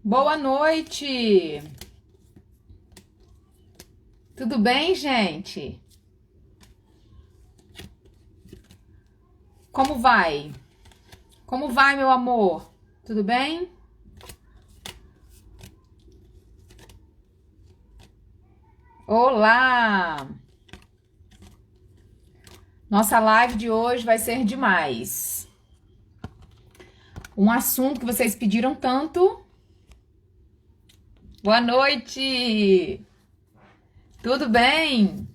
Boa noite! Tudo bem, gente? Como vai? Como vai, meu amor? Tudo bem? Olá! Nossa live de hoje vai ser demais. Um assunto que vocês pediram tanto. Boa noite! Tudo bem?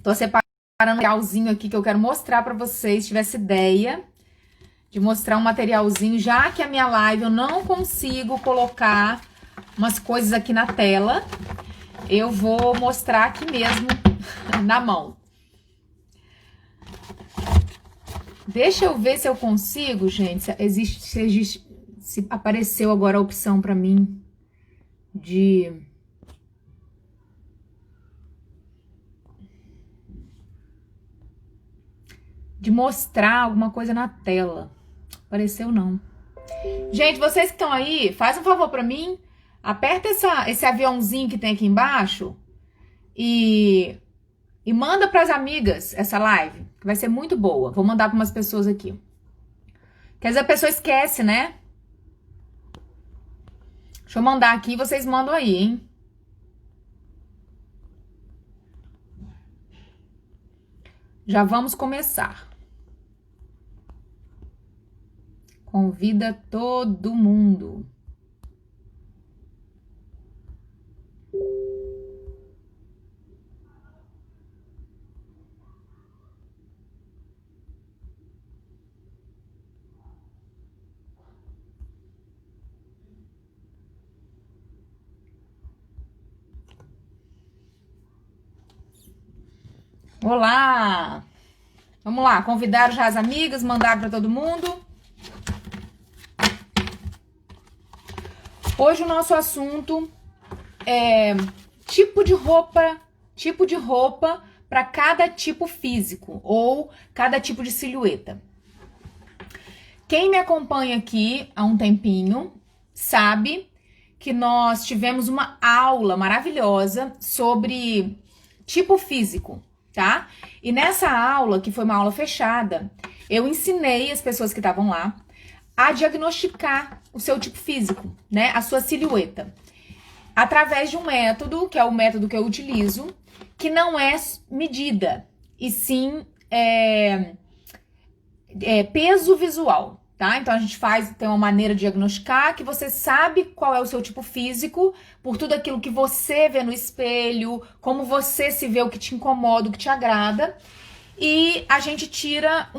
Tô separando um materialzinho aqui que eu quero mostrar pra vocês. Se tivesse ideia de mostrar um materialzinho, já que a minha live eu não consigo colocar umas coisas aqui na tela, eu vou mostrar aqui mesmo na mão. Deixa eu ver se eu consigo, gente. Se apareceu agora a opção pra mim de mostrar alguma coisa na tela. Apareceu não. Gente, vocês que estão aí, faz um favor pra mim, aperta esse aviãozinho que tem aqui embaixo e manda pras amigas essa live, que vai ser muito boa. Vou mandar pra umas pessoas aqui. Quer dizer, a pessoa esquece, né? Deixa eu mandar aqui e vocês mandam aí, hein? Já vamos começar. Convida todo mundo. Olá! Vamos lá, convidaram já as amigas, mandaram para todo mundo. Hoje o nosso assunto é tipo de roupa para cada tipo físico ou cada tipo de silhueta. Quem me acompanha aqui há um tempinho sabe que nós tivemos uma aula maravilhosa sobre tipo físico, tá? E nessa aula, que foi uma aula fechada, eu ensinei as pessoas que estavam lá a diagnosticar o seu tipo físico, né? A sua silhueta. Através de um método, que é o método que eu utilizo, que não é medida, e sim peso visual, tá? Então a gente tem uma maneira de diagnosticar que você sabe qual é o seu tipo físico por tudo aquilo que você vê no espelho, como você se vê, o que te incomoda, o que te agrada. E a gente tira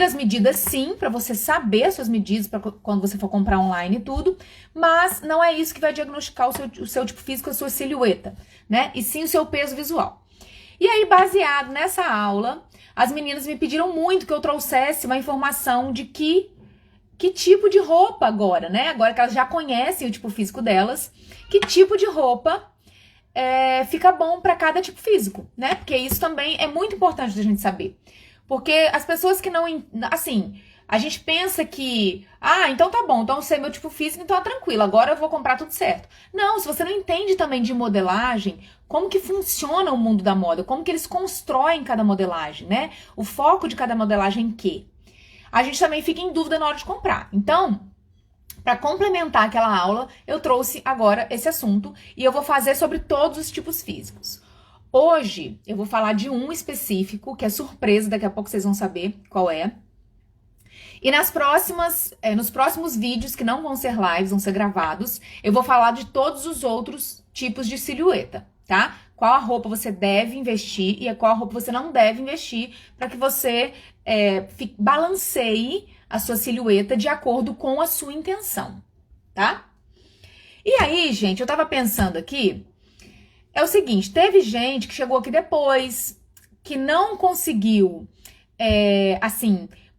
as medidas, sim, para você saber as suas medidas para quando você for comprar online e tudo, mas não é isso que vai diagnosticar o seu tipo físico, a sua silhueta, né? E sim o seu peso visual. E aí, baseado nessa aula, as meninas me pediram muito que eu trouxesse uma informação de que tipo de roupa agora, né? Agora que elas já conhecem o tipo físico delas, que tipo de roupa fica bom para cada tipo físico, né? Porque isso também é muito importante da gente saber. Porque as pessoas que não... Assim, a gente pensa que... Ah, então tá bom, então eu sei meu tipo físico, então é tranquilo, agora eu vou comprar tudo certo. Não, se você não entende também de modelagem, como que funciona o mundo da moda, como que eles constroem cada modelagem, né? O foco de cada modelagem em quê? A gente também fica em dúvida na hora de comprar. Então... Para complementar aquela aula, eu trouxe agora esse assunto e eu vou fazer sobre todos os tipos físicos. Hoje, eu vou falar de um específico, que é surpresa, daqui a pouco vocês vão saber qual é. E nos próximos vídeos, que não vão ser lives, vão ser gravados, eu vou falar de todos os outros tipos de silhueta, tá? Qual a roupa você deve investir e qual a roupa você não deve investir para que você balanceie a sua silhueta de acordo com a sua intenção, tá? E aí, gente, eu tava pensando aqui, é o seguinte, teve gente que chegou aqui depois, que não conseguiu,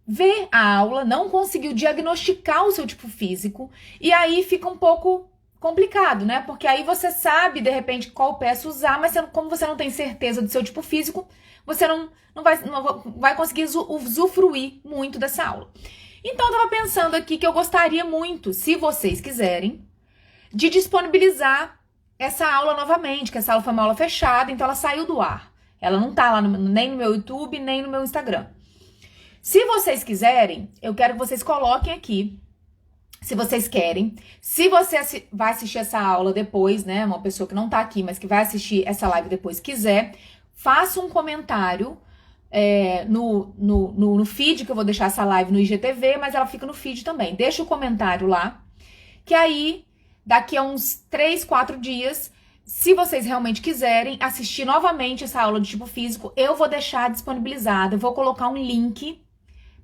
ver a aula, não conseguiu diagnosticar o seu tipo físico, e aí fica um pouco complicado, né? Porque aí você sabe, de repente, qual peça usar, mas como você não tem certeza do seu tipo físico, você não vai conseguir usufruir muito dessa aula. Então eu tava pensando aqui que eu gostaria muito, se vocês quiserem, de disponibilizar essa aula novamente, que essa aula foi uma aula fechada, então ela saiu do ar. Ela não tá lá nem no meu YouTube, nem no meu Instagram. Se vocês quiserem, eu quero que vocês coloquem aqui, se vocês querem. Se você vai assistir essa aula depois, né, uma pessoa que não tá aqui, mas que vai assistir essa live depois, quiser, faça um comentário no feed, que eu vou deixar essa live no IGTV, mas ela fica no feed também. Deixa o comentário lá, que aí, daqui a uns 3, 4 dias, se vocês realmente quiserem assistir novamente essa aula de tipo físico, eu vou deixar disponibilizada, eu vou colocar um link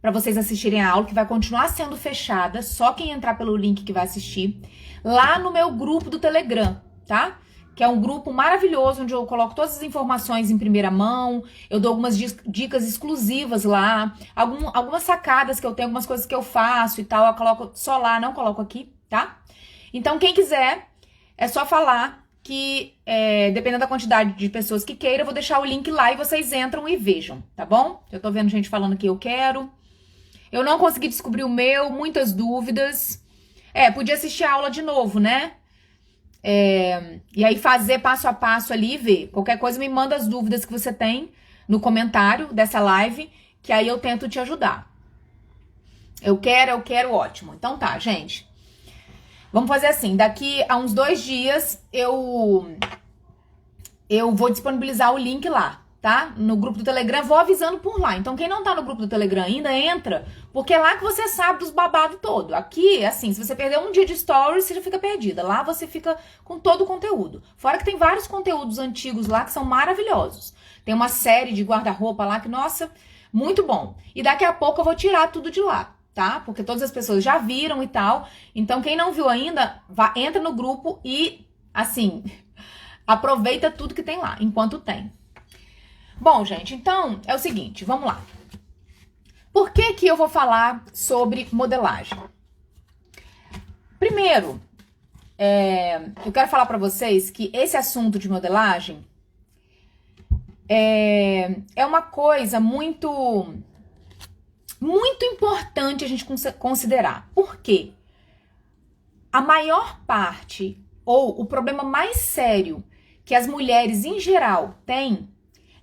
para vocês assistirem a aula, que vai continuar sendo fechada, só quem entrar pelo link que vai assistir, lá no meu grupo do Telegram, tá? Que é um grupo maravilhoso, onde eu coloco todas as informações em primeira mão, eu dou algumas dicas exclusivas lá, algumas sacadas que eu tenho, algumas coisas que eu faço e tal, eu coloco só lá, não coloco aqui, tá? Então, quem quiser, é só falar que, dependendo da quantidade de pessoas que queiram, eu vou deixar o link lá e vocês entram e vejam, tá bom? Eu tô vendo gente falando que eu quero. Eu não consegui descobrir o meu, muitas dúvidas. Podia assistir a aula de novo, né? E aí fazer passo a passo ali e ver. Qualquer coisa me manda as dúvidas que você tem no comentário dessa live, que aí eu tento te ajudar. Eu quero, ótimo. Então tá, gente. Vamos fazer assim, daqui a uns 2 dias eu vou disponibilizar o link lá, tá? No grupo do Telegram, vou avisando por lá. Então quem não tá no grupo do Telegram ainda, entra, porque é lá que você sabe dos babados todo. Aqui, assim, se você perder um dia de stories, você já fica perdida. Lá você fica com todo o conteúdo. Fora que tem vários conteúdos antigos lá que são maravilhosos. Tem uma série de guarda-roupa lá que, nossa, muito bom. E daqui a pouco eu vou tirar tudo de lá, tá? Porque todas as pessoas já viram e tal. Então, quem não viu ainda, entra no grupo e, assim, aproveita tudo que tem lá, enquanto tem. Bom, gente, então, é o seguinte, vamos lá. Por que que eu vou falar sobre modelagem? Primeiro, eu quero falar pra vocês que esse assunto de modelagem é uma coisa muito importante a gente considerar. Por quê? A maior parte, ou o problema mais sério que as mulheres em geral têm,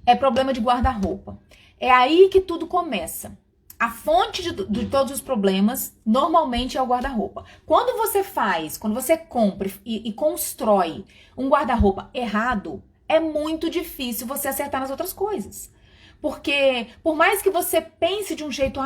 é problema de guarda-roupa. É aí que tudo começa. A fonte de todos os problemas, normalmente, é o guarda-roupa. Quando você compra e constrói um guarda-roupa errado, é muito difícil você acertar nas outras coisas. Porque, por mais que você pense de um jeito,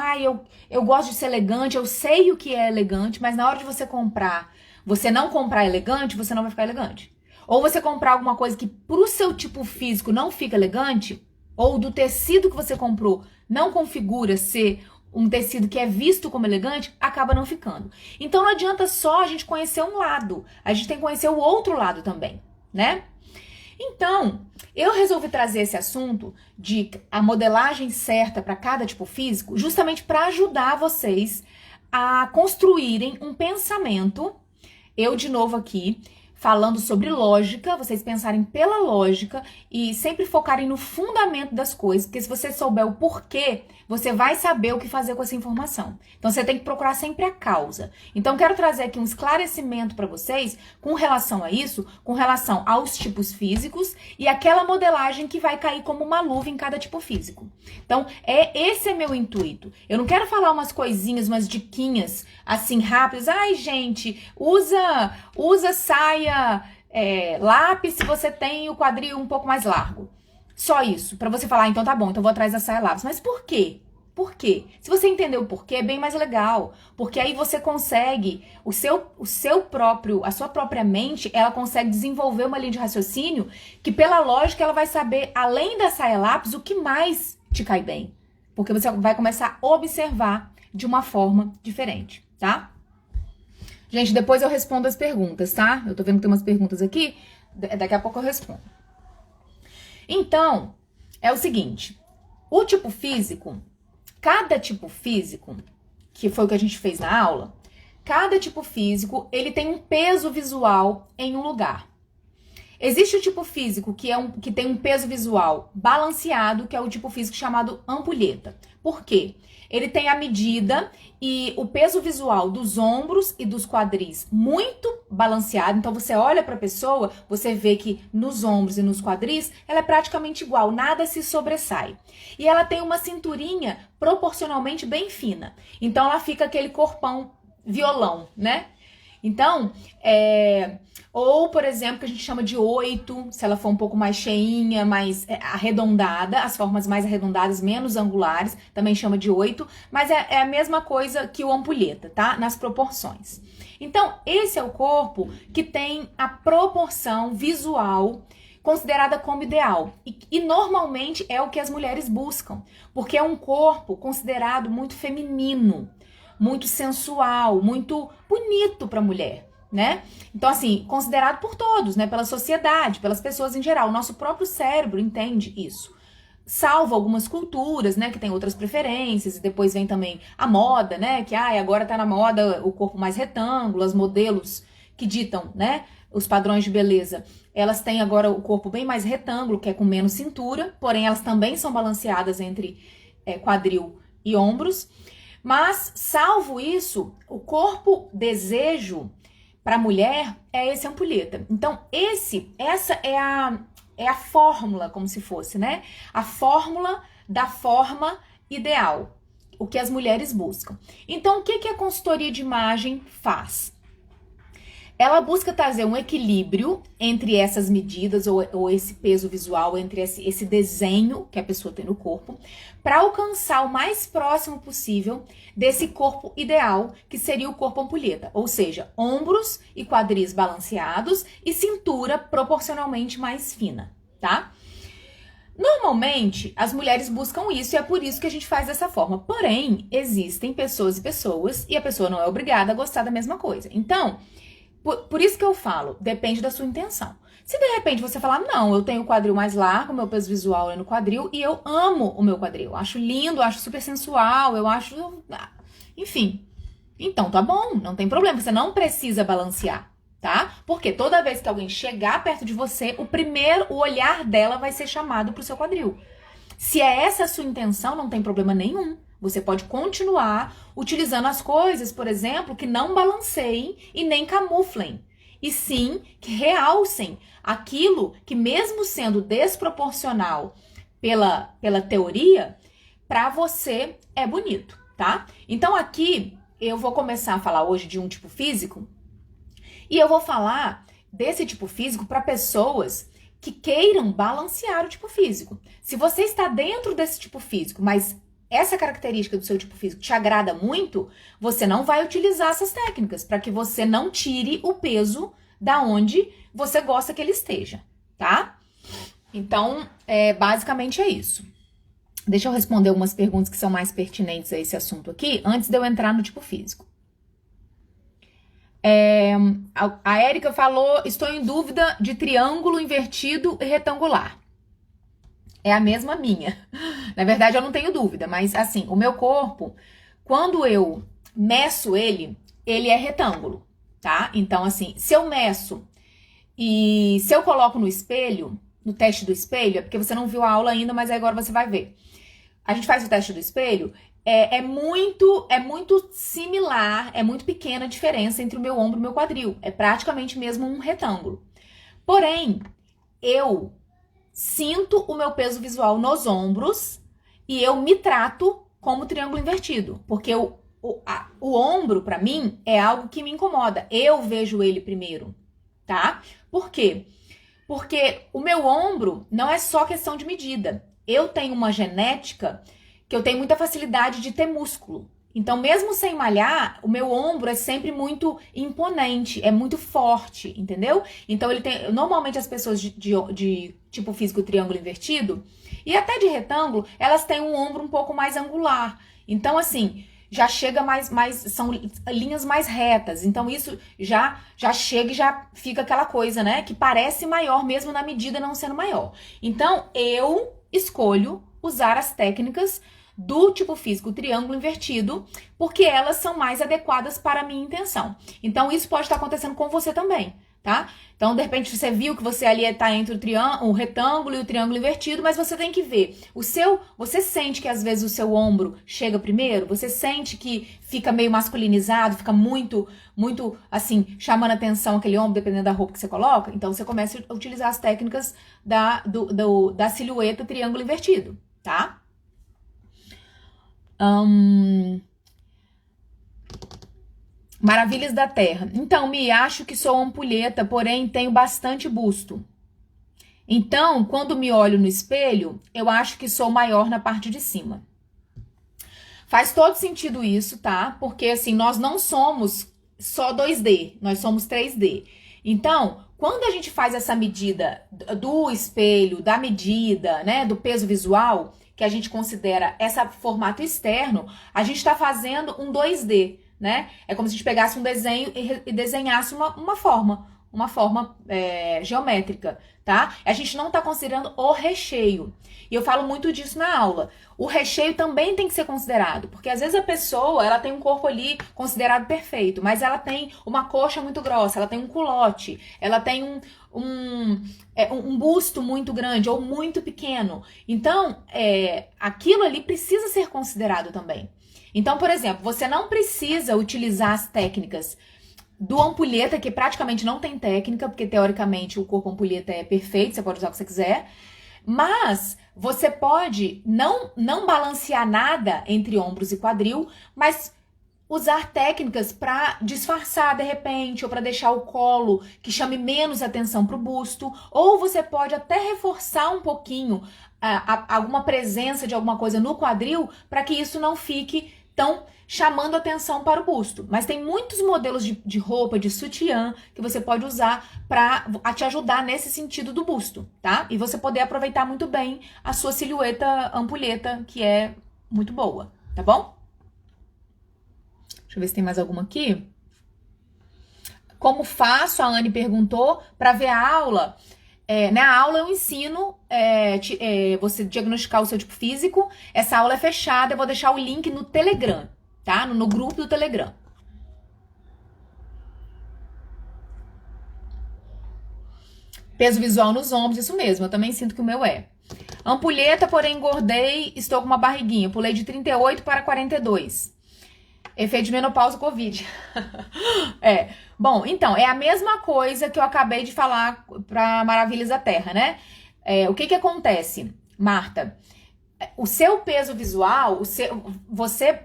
eu gosto de ser elegante, eu sei o que é elegante, mas na hora de você comprar, você não comprar elegante, você não vai ficar elegante. Ou você comprar alguma coisa que pro seu tipo físico não fica elegante, ou do tecido que você comprou não configura ser um tecido que é visto como elegante, acaba não ficando. Então não adianta só a gente conhecer um lado, a gente tem que conhecer o outro lado também, né? Então, eu resolvi trazer esse assunto de a modelagem certa para cada tipo físico, justamente para ajudar vocês a construírem um pensamento. Eu, de novo aqui, falando sobre lógica, vocês pensarem pela lógica e sempre focarem no fundamento das coisas, porque se você souber o porquê, você vai saber o que fazer com essa informação. Então você tem que procurar sempre a causa. Então quero trazer aqui um esclarecimento para vocês com relação a isso, com relação aos tipos físicos e aquela modelagem que vai cair como uma luva em cada tipo físico. Então esse é meu intuito. Eu não quero falar umas coisinhas, umas diquinhas assim rápidas. Ai, gente, usa saia lápis se você tem o quadril um pouco mais largo. Só isso, pra você falar, então tá bom, então vou atrás da saia lápis. Mas por quê? Por quê? Se você entender o porquê, é bem mais legal. Porque aí você consegue, a sua própria mente, ela consegue desenvolver uma linha de raciocínio que, pela lógica, ela vai saber, além da saia lápis, o que mais te cai bem. Porque você vai começar a observar de uma forma diferente, tá? Gente, depois eu respondo as perguntas, tá? Eu tô vendo que tem umas perguntas aqui, daqui a pouco eu respondo. Então, é o seguinte, o tipo físico, cada tipo físico, que foi o que a gente fez na aula, cada tipo físico, ele tem um peso visual em um lugar. Existe o tipo físico que tem um peso visual balanceado, que é o tipo físico chamado ampulheta. Por quê? Ele tem a medida e o peso visual dos ombros e dos quadris muito balanceado. Então você olha para a pessoa, você vê que nos ombros e nos quadris ela é praticamente igual, nada se sobressai. E ela tem uma cinturinha proporcionalmente bem fina. Então ela fica aquele corpão violão, né? Então, ou, por exemplo, que a gente chama de 8, se ela for um pouco mais cheinha, mais arredondada, as formas mais arredondadas, menos angulares, também chama de 8, mas é a mesma coisa que o ampulheta, tá? Nas proporções. Então, esse é o corpo que tem a proporção visual considerada como ideal. E normalmente é o que as mulheres buscam, porque é um corpo considerado muito feminino, muito sensual, muito bonito para a mulher, né? Então, assim, considerado por todos, né? Pela sociedade, pelas pessoas em geral. O nosso próprio cérebro entende isso. Salvo algumas culturas, né? Que tem outras preferências. E depois vem também a moda, né? Que agora tá na moda o corpo mais retângulo, as modelos que ditam, né? Os padrões de beleza. Elas têm agora o corpo bem mais retângulo, que é com menos cintura. Porém, elas também são balanceadas entre quadril e ombros. Mas, salvo isso, o corpo desejo para a mulher é esse ampulheta. Então, essa é a fórmula, como se fosse, né? A fórmula da forma ideal, o que as mulheres buscam. Então, o que a consultoria de imagem faz? Ela busca trazer um equilíbrio entre essas medidas ou esse peso visual, entre esse desenho que a pessoa tem no corpo, para alcançar o mais próximo possível desse corpo ideal, que seria o corpo ampulheta, ou seja, ombros e quadris balanceados e cintura proporcionalmente mais fina, tá? Normalmente, as mulheres buscam isso e é por isso que a gente faz dessa forma. Porém, existem pessoas e pessoas e a pessoa não é obrigada a gostar da mesma coisa. Então, por isso que eu falo, depende da sua intenção. Se de repente você falar, não, eu tenho o quadril mais largo, meu peso visual é no quadril e eu amo o meu quadril, eu acho lindo, eu acho super sensual, eu acho... Enfim, então tá bom, não tem problema, você não precisa balancear, tá? Porque toda vez que alguém chegar perto de você, o olhar dela vai ser chamado pro seu quadril. Se é essa a sua intenção, não tem problema nenhum. Você pode continuar utilizando as coisas, por exemplo, que não balanceiem e nem camuflem. E sim, que realcem aquilo que, mesmo sendo desproporcional pela teoria, para você é bonito, tá? Então aqui eu vou começar a falar hoje de um tipo físico e eu vou falar desse tipo físico para pessoas que queiram balancear o tipo físico. Se você está dentro desse tipo físico, mas essa característica do seu tipo físico te agrada muito, você não vai utilizar essas técnicas para que você não tire o peso da onde você gosta que ele esteja, tá? Então, basicamente é isso. Deixa eu responder algumas perguntas que são mais pertinentes a esse assunto aqui, antes de eu entrar no tipo físico. A Érica falou, estou em dúvida de triângulo invertido e retangular. É a mesma minha. Na verdade, eu não tenho dúvida, mas assim, o meu corpo, quando eu meço ele é retângulo, tá? Então, assim, se eu meço e se eu coloco no espelho, no teste do espelho, é porque você não viu a aula ainda, mas agora você vai ver. A gente faz o teste do espelho, é muito similar, é muito pequena a diferença entre o meu ombro e o meu quadril. É praticamente mesmo um retângulo. Porém, eu sinto o meu peso visual nos ombros e eu me trato como triângulo invertido, porque o ombro, pra mim, é algo que me incomoda. Eu vejo ele primeiro, tá? Por quê? Porque o meu ombro não é só questão de medida. Eu tenho uma genética que eu tenho muita facilidade de ter músculo. Então, mesmo sem malhar, o meu ombro é sempre muito imponente, é muito forte, entendeu? Então, normalmente as pessoas de tipo físico triângulo invertido, e até de retângulo, elas têm um ombro um pouco mais angular. Então, assim, já chega são linhas mais retas. Então, isso já chega e já fica aquela coisa, né? Que parece maior, mesmo na medida não sendo maior. Então, eu escolho usar as técnicas do tipo físico triângulo invertido, porque elas são mais adequadas para a minha intenção. Então, isso pode estar acontecendo com você também, tá? Então, de repente, você viu que você ali tá entre o retângulo e o triângulo invertido, mas você tem que ver. Você sente que às vezes o seu ombro chega primeiro? Você sente que fica meio masculinizado, fica muito, muito, assim, chamando atenção aquele ombro, dependendo da roupa que você coloca? Então, você começa a utilizar as técnicas da silhueta triângulo invertido, tá? Maravilhas da Terra. Então, me acho que sou ampulheta, porém tenho bastante busto. Então, quando me olho no espelho, eu acho que sou maior na parte de cima. Faz todo sentido isso, tá? Porque, assim, nós não somos só 2D, nós somos 3D. Então, quando a gente faz essa medida do espelho, da medida, né, do peso visual, que a gente considera esse formato externo, a gente está fazendo um 2D, né? É como se a gente pegasse um desenho e desenhasse uma forma geométrica, tá? A gente não está considerando o recheio. E eu falo muito disso na aula. O recheio também tem que ser considerado, porque às vezes a pessoa, ela tem um corpo ali considerado perfeito, mas ela tem uma coxa muito grossa, ela tem um culote, ela tem um busto muito grande ou muito pequeno. Então, aquilo ali precisa ser considerado também. Então, por exemplo, você não precisa utilizar as técnicas do ampulheta, que praticamente não tem técnica, porque teoricamente o corpo ampulheta é perfeito, você pode usar o que você quiser, mas você pode não balancear nada entre ombros e quadril, mas usar técnicas para disfarçar de repente, ou para deixar o colo que chame menos atenção para o busto, ou você pode até reforçar um pouquinho alguma presença de alguma coisa no quadril para que isso não fique tão chamando atenção para o busto. Mas tem muitos modelos de roupa, de sutiã, que você pode usar para te ajudar nesse sentido do busto, tá? E você poder aproveitar muito bem a sua silhueta ampulheta, que é muito boa, tá bom? Deixa eu ver se tem mais alguma aqui. Como faço? A Anne perguntou, para ver a aula. Na aula eu ensino você diagnosticar o seu tipo físico. Essa aula é fechada, eu vou deixar o link no Telegram, tá? No grupo do Telegram. Peso visual nos ombros, isso mesmo, eu também sinto que o meu é. Ampulheta, porém engordei, estou com uma barriguinha. Pulei de 38 para 42. Efeito de menopausa Covid. Bom, então, é a mesma coisa que eu acabei de falar para Maravilhas da Terra, né? O que acontece, Marta? O seu peso visual, se você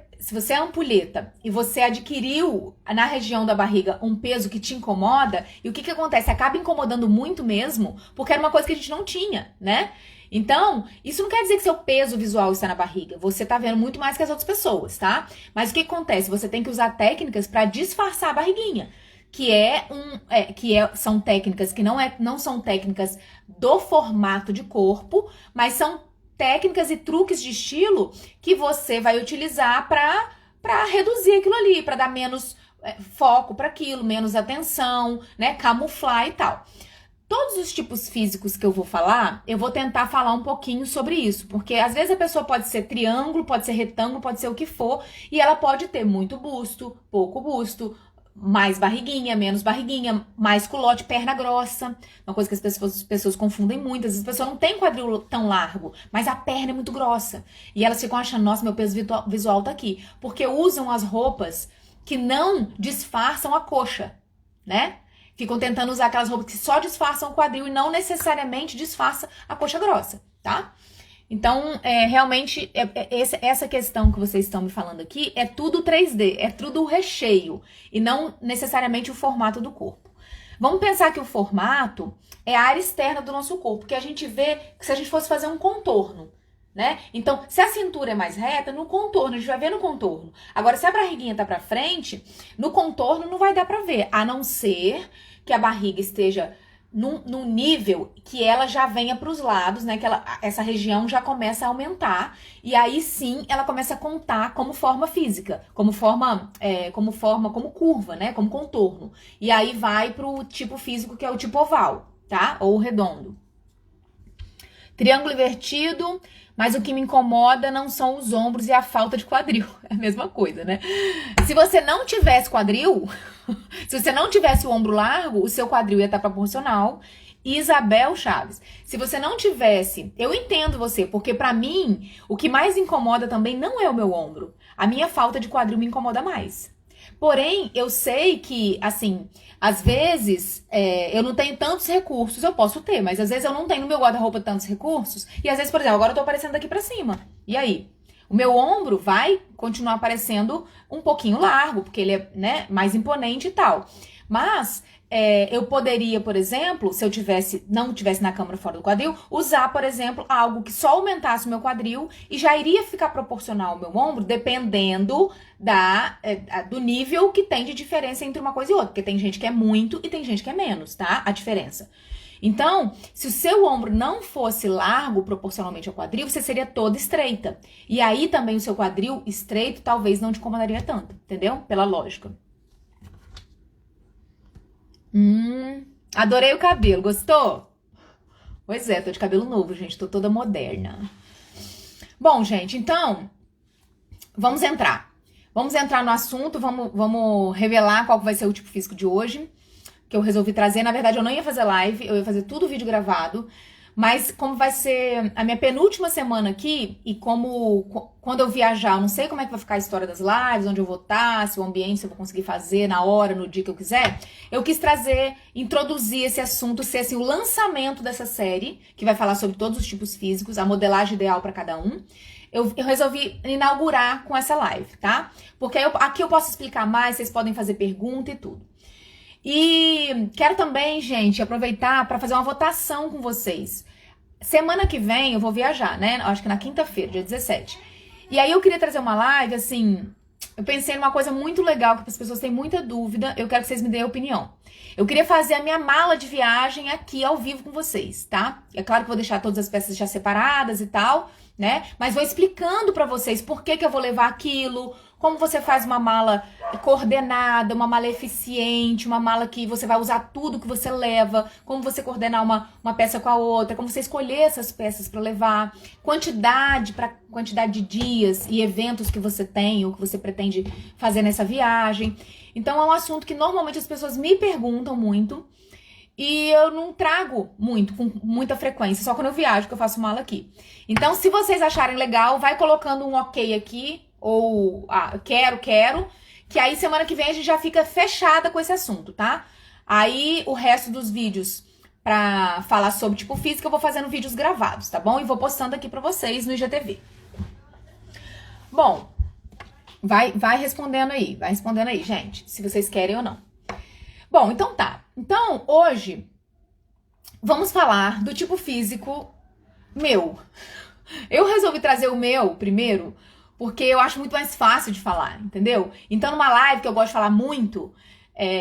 é ampulheta e você adquiriu na região da barriga um peso que te incomoda, e o que acontece? Acaba incomodando muito mesmo, porque era uma coisa que a gente não tinha, né? Então, isso não quer dizer que seu peso visual está na barriga. Você tá vendo muito mais que as outras pessoas, tá? Mas o que acontece? Você tem que usar técnicas para disfarçar a barriguinha. São técnicas que não são técnicas do formato de corpo, mas são técnicas e truques de estilo que você vai utilizar para reduzir aquilo ali, para dar menos foco para aquilo, menos atenção, né? Camuflar e tal. Todos os tipos físicos que eu vou falar, eu vou tentar falar um pouquinho sobre isso, porque às vezes a pessoa pode ser triângulo, pode ser retângulo, pode ser o que for, e ela pode ter muito busto, pouco busto, mais barriguinha, menos barriguinha, mais culote, perna grossa. Uma coisa que as pessoas confundem muito. Às vezes a pessoa não tem quadril tão largo, mas a perna é muito grossa. E elas ficam achando, nossa, meu peso visual tá aqui. Porque usam as roupas que não disfarçam a coxa, né? Ficam tentando usar aquelas roupas que só disfarçam o quadril e não necessariamente disfarça a coxa grossa, tá? Então, realmente, essa questão que vocês estão me falando aqui é tudo 3D, é tudo o recheio e não necessariamente o formato do corpo. Vamos pensar que o formato é a área externa do nosso corpo, que a gente vê que se a gente fosse fazer um contorno, né? Então, se a cintura é mais reta, no contorno, a gente vai ver no contorno. Agora, se a barriguinha tá pra frente, no contorno não vai dar pra ver, a não ser que a barriga esteja num nível que ela já venha para os lados, né? Que essa região já começa a aumentar. E aí sim ela começa a contar como forma física, como curva, né? Como contorno. E aí vai pro tipo físico que é o tipo oval, tá? Ou redondo. Triângulo invertido, mas o que me incomoda não são os ombros e a falta de quadril. É a mesma coisa, né? Se você não tivesse quadril, se você não tivesse o ombro largo, o seu quadril ia estar proporcional. Isabel Chaves, se você não tivesse, eu entendo você, porque pra mim, o que mais incomoda também não é o meu ombro. A minha falta de quadril me incomoda mais. Porém, eu sei que, assim, às vezes eu não tenho tantos recursos, eu posso ter, mas às vezes eu não tenho no meu guarda-roupa tantos recursos, e às vezes, por exemplo, agora eu tô aparecendo daqui pra cima. E aí? O meu ombro vai continuar aparecendo um pouquinho largo, porque ele é, né, mais imponente e tal. Mas eu poderia, por exemplo, se eu não tivesse na câmara fora do quadril, usar, por exemplo, algo que só aumentasse o meu quadril e já iria ficar proporcional ao meu ombro, dependendo do nível que tem de diferença entre uma coisa e outra. Porque tem gente que é muito e tem gente que é menos, tá? A diferença. Então, se o seu ombro não fosse largo proporcionalmente ao quadril, você seria toda estreita. E aí também o seu quadril estreito talvez não te incomodaria tanto, entendeu? Pela lógica. Adorei o cabelo, gostou? Pois é, tô de cabelo novo, gente, tô toda moderna. Bom, gente, então, vamos entrar. Vamos entrar no assunto, vamos revelar qual vai ser o tipo físico de hoje, que eu resolvi trazer. Na verdade, eu não ia fazer live, eu ia fazer tudo vídeo gravado, mas como vai ser a minha penúltima semana aqui, e quando eu viajar, eu não sei como é que vai ficar a história das lives, onde eu vou estar, se o ambiente, se eu vou conseguir fazer na hora, no dia que eu quiser, eu quis introduzir esse assunto, ser assim, o lançamento dessa série, que vai falar sobre todos os tipos físicos, a modelagem ideal para cada um. Eu resolvi inaugurar com essa live, tá? Porque aqui eu posso explicar mais, vocês podem fazer pergunta e tudo. E quero também, gente, aproveitar para fazer uma votação com vocês. Semana que vem eu vou viajar, né? Acho que na quinta-feira, dia 17. E aí eu queria trazer uma live, assim, eu pensei numa coisa muito legal, que as pessoas têm muita dúvida, eu quero que vocês me deem a opinião. Eu queria fazer a minha mala de viagem aqui ao vivo com vocês, tá? É claro que eu vou deixar todas as peças já separadas e tal, né? Mas vou explicando pra vocês por que eu vou levar aquilo, como você faz uma mala coordenada, uma mala eficiente, uma mala que você vai usar tudo que você leva, como você coordenar uma peça com a outra, como você escolher essas peças para levar, quantidade de dias e eventos que você tem ou que você pretende fazer nessa viagem. Então é um assunto que normalmente as pessoas me perguntam muito e eu não trago com muita frequência, só quando eu viajo que eu faço mala aqui. Então, se vocês acharem legal, vai colocando um ok aqui, ou quero, que aí semana que vem a gente já fica fechada com esse assunto, tá? Aí o resto dos vídeos pra falar sobre tipo física eu vou fazendo vídeos gravados, tá bom? E vou postando aqui pra vocês no IGTV. Bom, vai respondendo aí, gente, se vocês querem ou não. Bom, então tá. Então, hoje, vamos falar do tipo físico meu. Eu resolvi trazer o meu primeiro, porque eu acho muito mais fácil de falar, entendeu? Então, numa live que eu gosto de falar muito,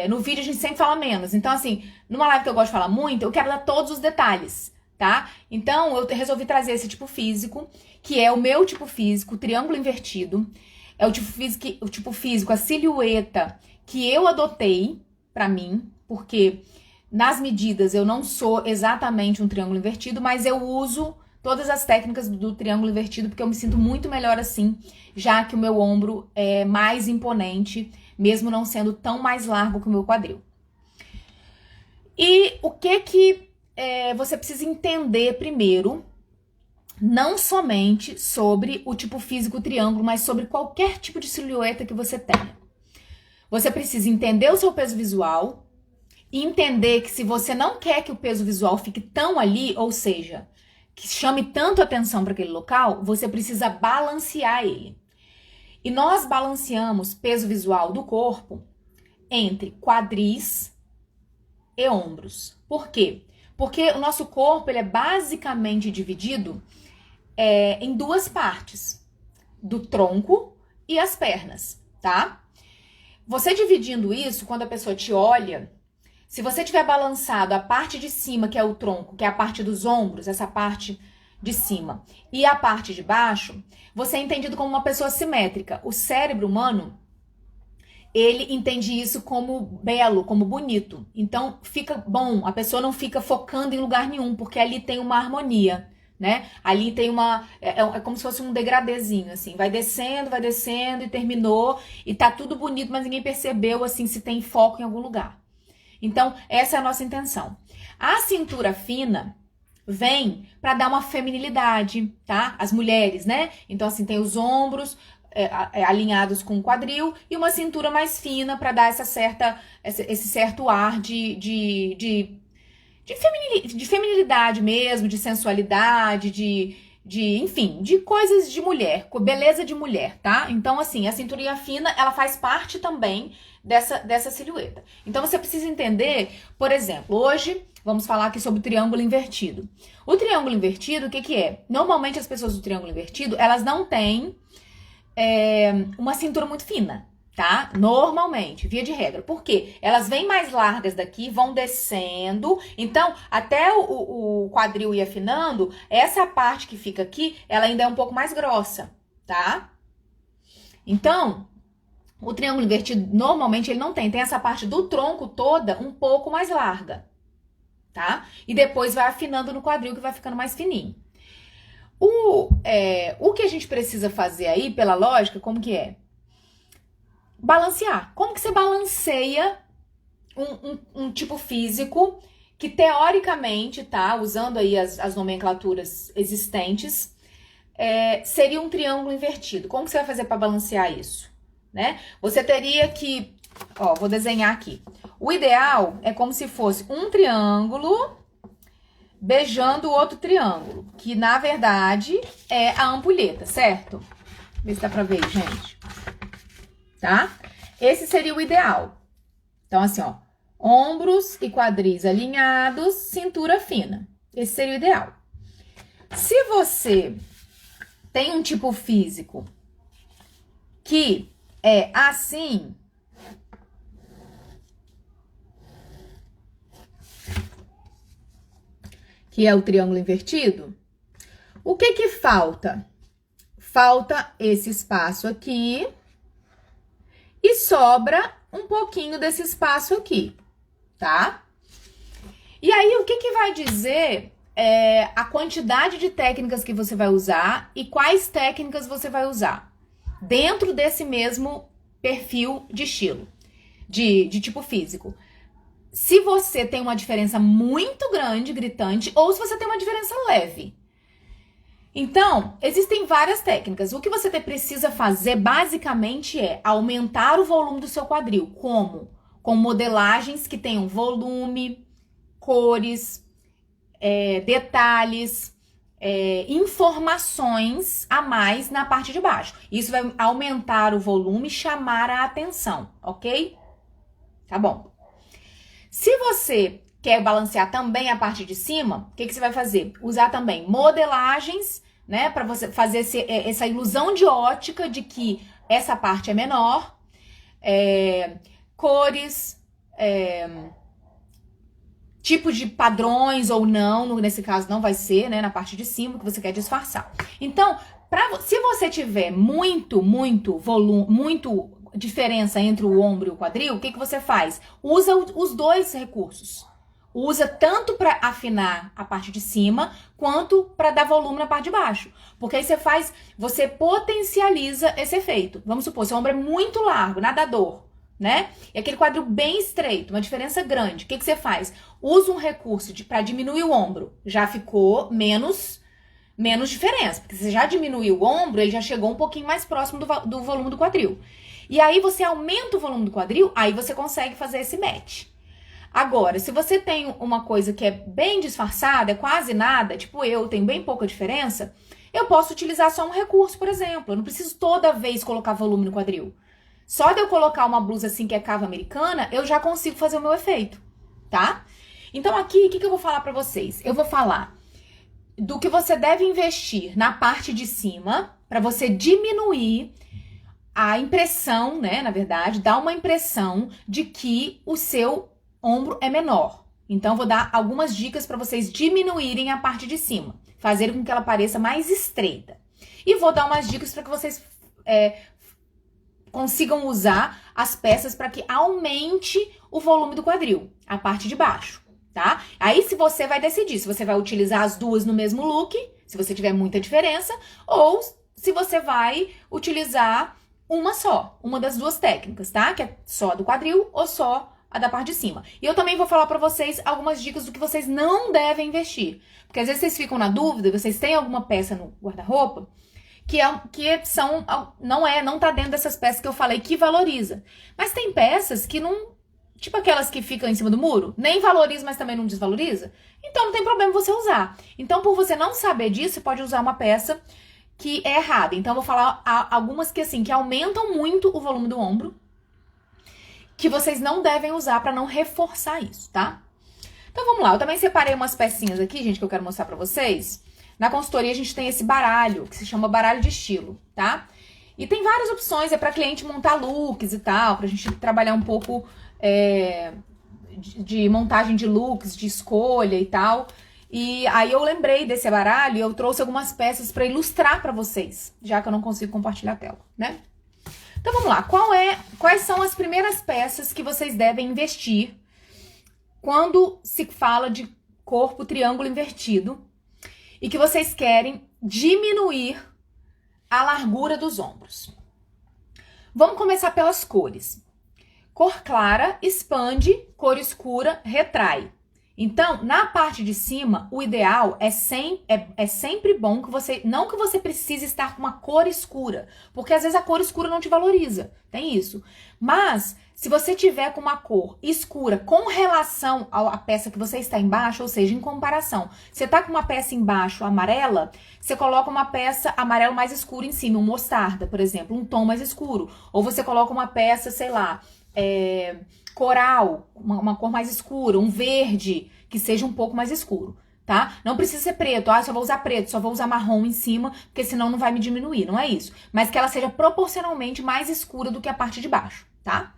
no vídeo a gente sempre fala menos. Então, assim, numa live que eu gosto de falar muito, eu quero dar todos os detalhes, tá? Então, eu resolvi trazer esse tipo físico, que é o meu tipo físico, triângulo invertido. É o tipo físico, a silhueta que eu adotei pra mim, porque nas medidas eu não sou exatamente um triângulo invertido, mas eu uso todas as técnicas do triângulo invertido, porque eu me sinto muito melhor assim, já que o meu ombro é mais imponente, mesmo não sendo tão mais largo que o meu quadril. E o que você precisa entender primeiro, não somente sobre o tipo físico triângulo, mas sobre qualquer tipo de silhueta que você tenha. Você precisa entender o seu peso visual e entender que se você não quer que o peso visual fique tão ali, ou seja, que chame tanto atenção para aquele local, você precisa balancear ele. E nós balanceamos peso visual do corpo entre quadris e ombros. Por quê? Porque o nosso corpo ele é basicamente dividido em duas partes, do tronco e as pernas, tá? Você dividindo isso, quando a pessoa te olha, se você tiver balançado a parte de cima, que é o tronco, que é a parte dos ombros, essa parte de cima, e a parte de baixo, você é entendido como uma pessoa simétrica. O cérebro humano, ele entende isso como belo, como bonito. Então, fica bom, a pessoa não fica focando em lugar nenhum, porque ali tem uma harmonia, né? Ali tem é como se fosse um degradêzinho, assim, vai descendo e terminou, e tá tudo bonito, mas ninguém percebeu, assim, se tem foco em algum lugar. Então, essa é a nossa intenção. A cintura fina vem para dar uma feminilidade, tá? As mulheres, né? Então, assim, tem os ombros alinhados com o quadril e uma cintura mais fina para dar esse certo ar de feminilidade mesmo, de sensualidade, enfim, de coisas de mulher, beleza de mulher, tá? Então, assim, a cinturinha fina, ela faz parte também dessa silhueta. Então, você precisa entender, por exemplo, hoje vamos falar aqui sobre o triângulo invertido. O triângulo invertido, o que que é? Normalmente as pessoas do triângulo invertido, elas não têm uma cintura muito fina, tá? Normalmente, via de regra. Por quê? Elas vêm mais largas daqui, vão descendo. Então, até o quadril ir afinando, essa parte que fica aqui, ela ainda é um pouco mais grossa, tá? Então, o triângulo invertido, normalmente, ele não tem. Tem essa parte do tronco toda um pouco mais larga, tá? E depois vai afinando no quadril, que vai ficando mais fininho. O que a gente precisa fazer aí, pela lógica, como que é? Balancear. Como que você balanceia um tipo físico que, teoricamente, tá? Usando aí as nomenclaturas existentes, seria um triângulo invertido. Como que você vai fazer para balancear isso? Né? Você teria que... Ó, vou desenhar aqui. O ideal é como se fosse um triângulo beijando o outro triângulo, que na verdade é a ampulheta, certo? Vê se dá pra ver, gente. Tá? Esse seria o ideal. Então, assim, ó, ombros e quadris alinhados, cintura fina. Esse seria o ideal. Se você tem um tipo físico que é assim, que é o triângulo invertido, o que que falta? Falta esse espaço aqui e sobra um pouquinho desse espaço aqui, tá? E aí, o que que vai dizer a quantidade de técnicas que você vai usar e quais técnicas você vai usar dentro desse mesmo perfil de estilo, de tipo físico. Se você tem uma diferença muito grande, gritante, ou se você tem uma diferença leve. Então, existem várias técnicas. O que você precisa fazer, basicamente, é aumentar o volume do seu quadril. Como? Com modelagens que tenham volume, cores, detalhes, informações a mais na parte de baixo. Isso vai aumentar o volume e chamar a atenção, ok? Tá bom. Se você quer balancear também a parte de cima, o que que você vai fazer? Usar também modelagens, né? Para você fazer essa ilusão de ótica de que essa parte é menor. Cores, tipo de padrões ou não, nesse caso não vai ser, né? Na parte de cima que você quer disfarçar. Então, se você tiver muito volume, muito diferença entre o ombro e o quadril, o que que você faz? Usa os dois recursos. Usa tanto para afinar a parte de cima, quanto para dar volume na parte de baixo. Porque aí você potencializa esse efeito. Vamos supor, seu ombro é muito largo, nadador, né? E aquele quadril bem estreito, uma diferença grande. O que que você faz? Usa um recurso para diminuir o ombro. Já ficou menos diferença. Porque você já diminuiu o ombro, ele já chegou um pouquinho mais próximo do volume do quadril. E aí você aumenta o volume do quadril, aí você consegue fazer esse match. Agora, se você tem uma coisa que é bem disfarçada, é quase nada, tipo eu tenho bem pouca diferença, eu posso utilizar só um recurso, por exemplo. Eu não preciso toda vez colocar volume no quadril. Só de eu colocar uma blusa assim que é cava americana, eu já consigo fazer o meu efeito, tá? Então aqui, o que eu vou falar pra vocês? Eu vou falar do que você deve investir na parte de cima pra você diminuir a impressão, né, na verdade, dá uma impressão de que o seu ombro é menor. Então, vou dar algumas dicas para vocês diminuírem a parte de cima, fazer com que ela pareça mais estreita. E vou dar umas dicas para que vocês consigam usar as peças para que aumente o volume do quadril, a parte de baixo, tá? Aí, se você vai decidir se você vai utilizar as duas no mesmo look, se você tiver muita diferença, ou se você vai utilizar uma só, uma das duas técnicas, tá? Que é só a do quadril ou só a da parte de cima. E eu também vou falar pra vocês algumas dicas do que vocês não devem investir. Porque às vezes vocês ficam na dúvida, vocês têm alguma peça no guarda-roupa não tá dentro dessas peças que eu falei que valoriza. Mas tem peças que não, tipo aquelas que ficam em cima do muro, nem valoriza, mas também não desvaloriza. Então não tem problema você usar. Então, por você não saber disso, você pode usar uma peça que é errada. Então, eu vou falar algumas que, assim, que aumentam muito o volume do ombro, que vocês não devem usar pra não reforçar isso, tá? Então, vamos lá. Eu também separei umas pecinhas aqui, gente, que eu quero mostrar pra vocês. Na consultoria, a gente tem esse baralho, que se chama baralho de estilo, tá? E tem várias opções, é pra cliente montar looks e tal, pra gente trabalhar um pouco de montagem de looks, de escolha e tal. E aí eu lembrei desse baralho e eu trouxe algumas peças pra ilustrar pra vocês, já que eu não consigo compartilhar a tela, né? Então vamos lá, quais são as primeiras peças que vocês devem investir quando se fala de corpo triângulo invertido e que vocês querem diminuir a largura dos ombros? Vamos começar pelas cores. Cor clara expande, cor escura retrai. Então, na parte de cima, o ideal é sempre bom que você, não que você precise estar com uma cor escura, porque às vezes a cor escura não te valoriza, tem isso. Mas, se você tiver com uma cor escura com relação à peça que você está embaixo, ou seja, em comparação, você tá com uma peça embaixo amarela, você coloca uma peça amarelo mais escuro em cima, um mostarda, por exemplo, um tom mais escuro. Ou você coloca uma peça, sei lá, coral, uma cor mais escura, um verde, que seja um pouco mais escuro, tá? Não precisa ser preto, só vou usar preto, só vou usar marrom em cima, porque senão não vai me diminuir, não é isso. Mas que ela seja proporcionalmente mais escura do que a parte de baixo, tá?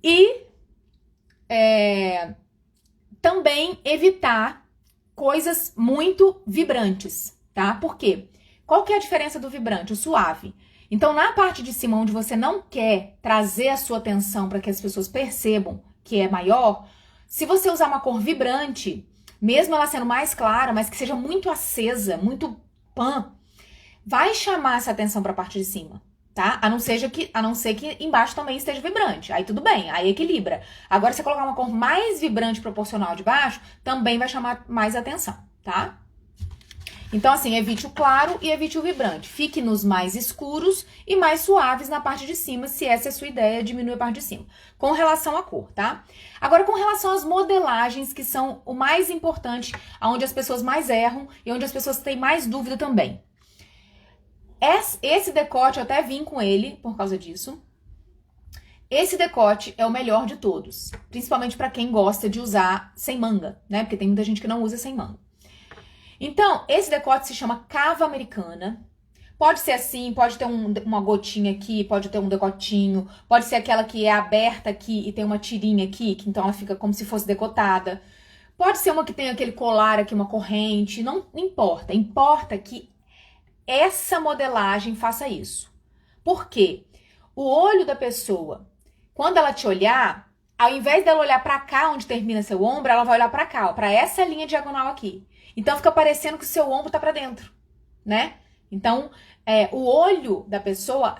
E também evitar coisas muito vibrantes, tá? Por quê? Qual que é a diferença do vibrante? O suave. Então, na parte de cima, onde você não quer trazer a sua atenção para que as pessoas percebam que é maior, se você usar uma cor vibrante, mesmo ela sendo mais clara, mas que seja muito acesa, muito pan, vai chamar essa atenção para a parte de cima, tá? A não ser que embaixo também esteja vibrante. Aí tudo bem, aí equilibra. Agora, se você colocar uma cor mais vibrante proporcional de baixo, também vai chamar mais atenção, tá? Então, assim, evite o claro e evite o vibrante. Fique nos mais escuros e mais suaves na parte de cima, se essa é a sua ideia, diminui a parte de cima. Com relação à cor, tá? Agora, com relação às modelagens, que são o mais importante, onde as pessoas mais erram e onde as pessoas têm mais dúvida também. Esse decote, eu até vim com ele por causa disso. Esse decote é o melhor de todos, principalmente para quem gosta de usar sem manga, né? Porque tem muita gente que não usa sem manga. Então, esse decote se chama cava americana. Pode ser assim, pode ter uma gotinha aqui, pode ter um decotinho, pode ser aquela que é aberta aqui e tem uma tirinha aqui, que então ela fica como se fosse decotada. Pode ser uma que tem aquele colar aqui, uma corrente, não importa. Importa que essa modelagem faça isso. Por quê? O olho da pessoa, quando ela te olhar, ao invés dela olhar pra cá, onde termina seu ombro, ela vai olhar pra cá, ó, pra essa linha diagonal aqui. Então, fica parecendo que o seu ombro tá pra dentro, né? Então, o olho da pessoa,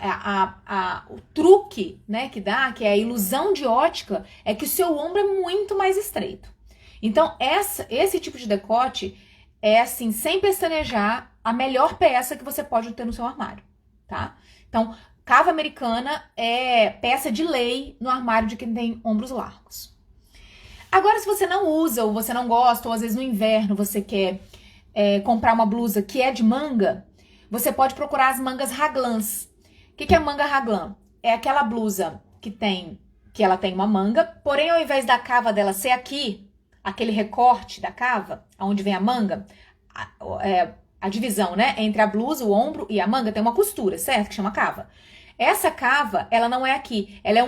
o truque, né, que dá, que é a ilusão de ótica, é que o seu ombro é muito mais estreito. Então, esse tipo de decote é, assim, sem pestanejar, a melhor peça que você pode ter no seu armário, tá? Então, cava americana é peça de lei no armário de quem tem ombros largos. Agora, se você não usa, ou você não gosta, ou às vezes no inverno você quer comprar uma blusa que é de manga, você pode procurar as mangas raglãs. O que é manga raglan? É aquela blusa que ela tem uma manga, porém ao invés da cava dela ser aqui, aquele recorte da cava, onde vem a manga, a divisão, né, entre a blusa, o ombro e a manga tem uma costura, certo? Que chama cava. Essa cava, ela não é aqui, ela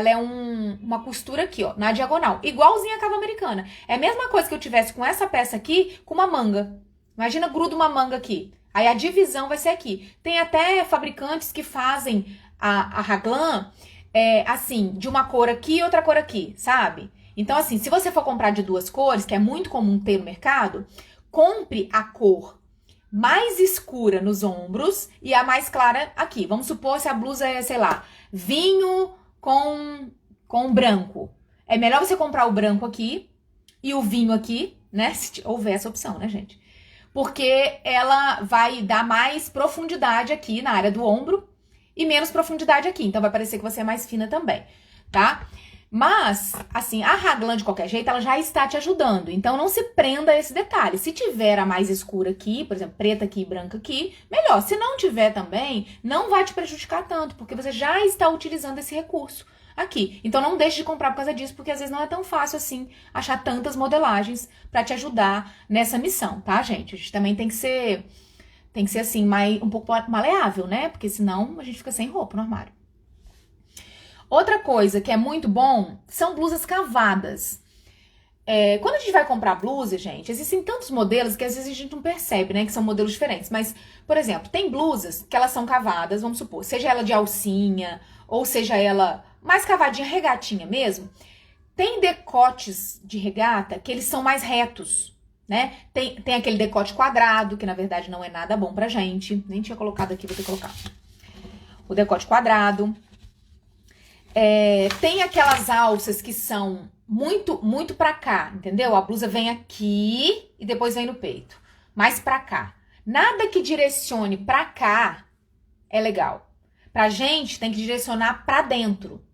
é uma costura aqui, ó, na diagonal, igualzinha a cava americana. É a mesma coisa que eu tivesse com essa peça aqui, com uma manga. Imagina, gruda uma manga aqui. Aí a divisão vai ser aqui. Tem até fabricantes que fazem a raglan, assim, de uma cor aqui e outra cor aqui, sabe? Então, assim, se você for comprar de duas cores, que é muito comum ter no mercado, compre a cor mais escura nos ombros e a mais clara aqui. Vamos supor se a blusa é, sei lá, vinho com branco. É melhor você comprar o branco aqui e o vinho aqui, né? Se houver essa opção, né, gente? Porque ela vai dar mais profundidade aqui na área do ombro e menos profundidade aqui. Então vai parecer que você é mais fina também, tá? Mas, assim, a raglan, de qualquer jeito, ela já está te ajudando. Então, não se prenda a esse detalhe. Se tiver a mais escura aqui, por exemplo, preta aqui e branca aqui, melhor. Se não tiver também, não vai te prejudicar tanto, porque você já está utilizando esse recurso aqui. Então, não deixe de comprar por causa disso, porque às vezes não é tão fácil assim achar tantas modelagens para te ajudar nessa missão, tá, gente? A gente também tem que ser assim, um pouco maleável, né? Porque senão a gente fica sem roupa no armário. Outra coisa que é muito bom são blusas cavadas. Quando a gente vai comprar blusa, gente, existem tantos modelos que às vezes a gente não percebe, né? Que são modelos diferentes. Mas, por exemplo, tem blusas que elas são cavadas, vamos supor, seja ela de alcinha, ou seja ela mais cavadinha, regatinha mesmo. Tem decotes de regata que eles são mais retos, né? Tem aquele decote quadrado, que na verdade não é nada bom pra gente. Nem tinha colocado aqui, vou ter que colocar. O decote quadrado. Tem aquelas alças que são muito pra cá, entendeu? A blusa vem aqui e depois vem no peito. Mais pra cá. Nada que direcione pra cá é legal. Pra gente, tem que direcionar pra dentro.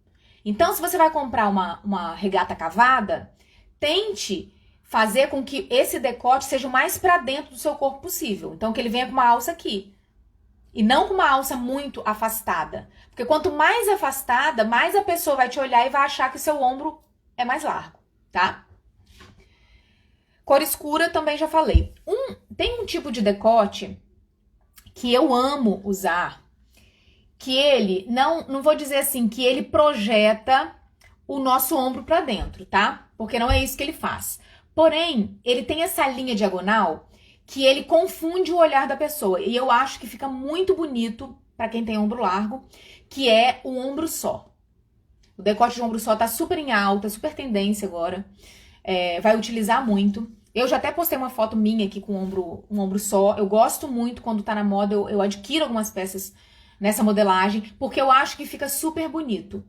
Então, se você vai comprar uma regata cavada, tente fazer com que esse decote seja o mais pra dentro do seu corpo possível. Então, que ele venha com uma alça aqui. E não com uma alça muito afastada. Porque quanto mais afastada, mais a pessoa vai te olhar e vai achar que seu ombro é mais largo, tá? Cor escura também já falei. Tem um tipo de decote que eu amo usar, que ele, não vou dizer assim, que ele projeta o nosso ombro pra dentro, tá? Porque não é isso que ele faz. Porém, ele tem essa linha diagonal que ele confunde o olhar da pessoa. E eu acho que fica muito bonito para quem tem ombro largo, que é o ombro só. O decote de ombro só tá super em alta, super tendência agora. Vai utilizar muito. Eu já até postei uma foto minha aqui com um ombro só. Eu gosto muito quando tá na moda, eu adquiro algumas peças nessa modelagem, porque eu acho que fica super bonito,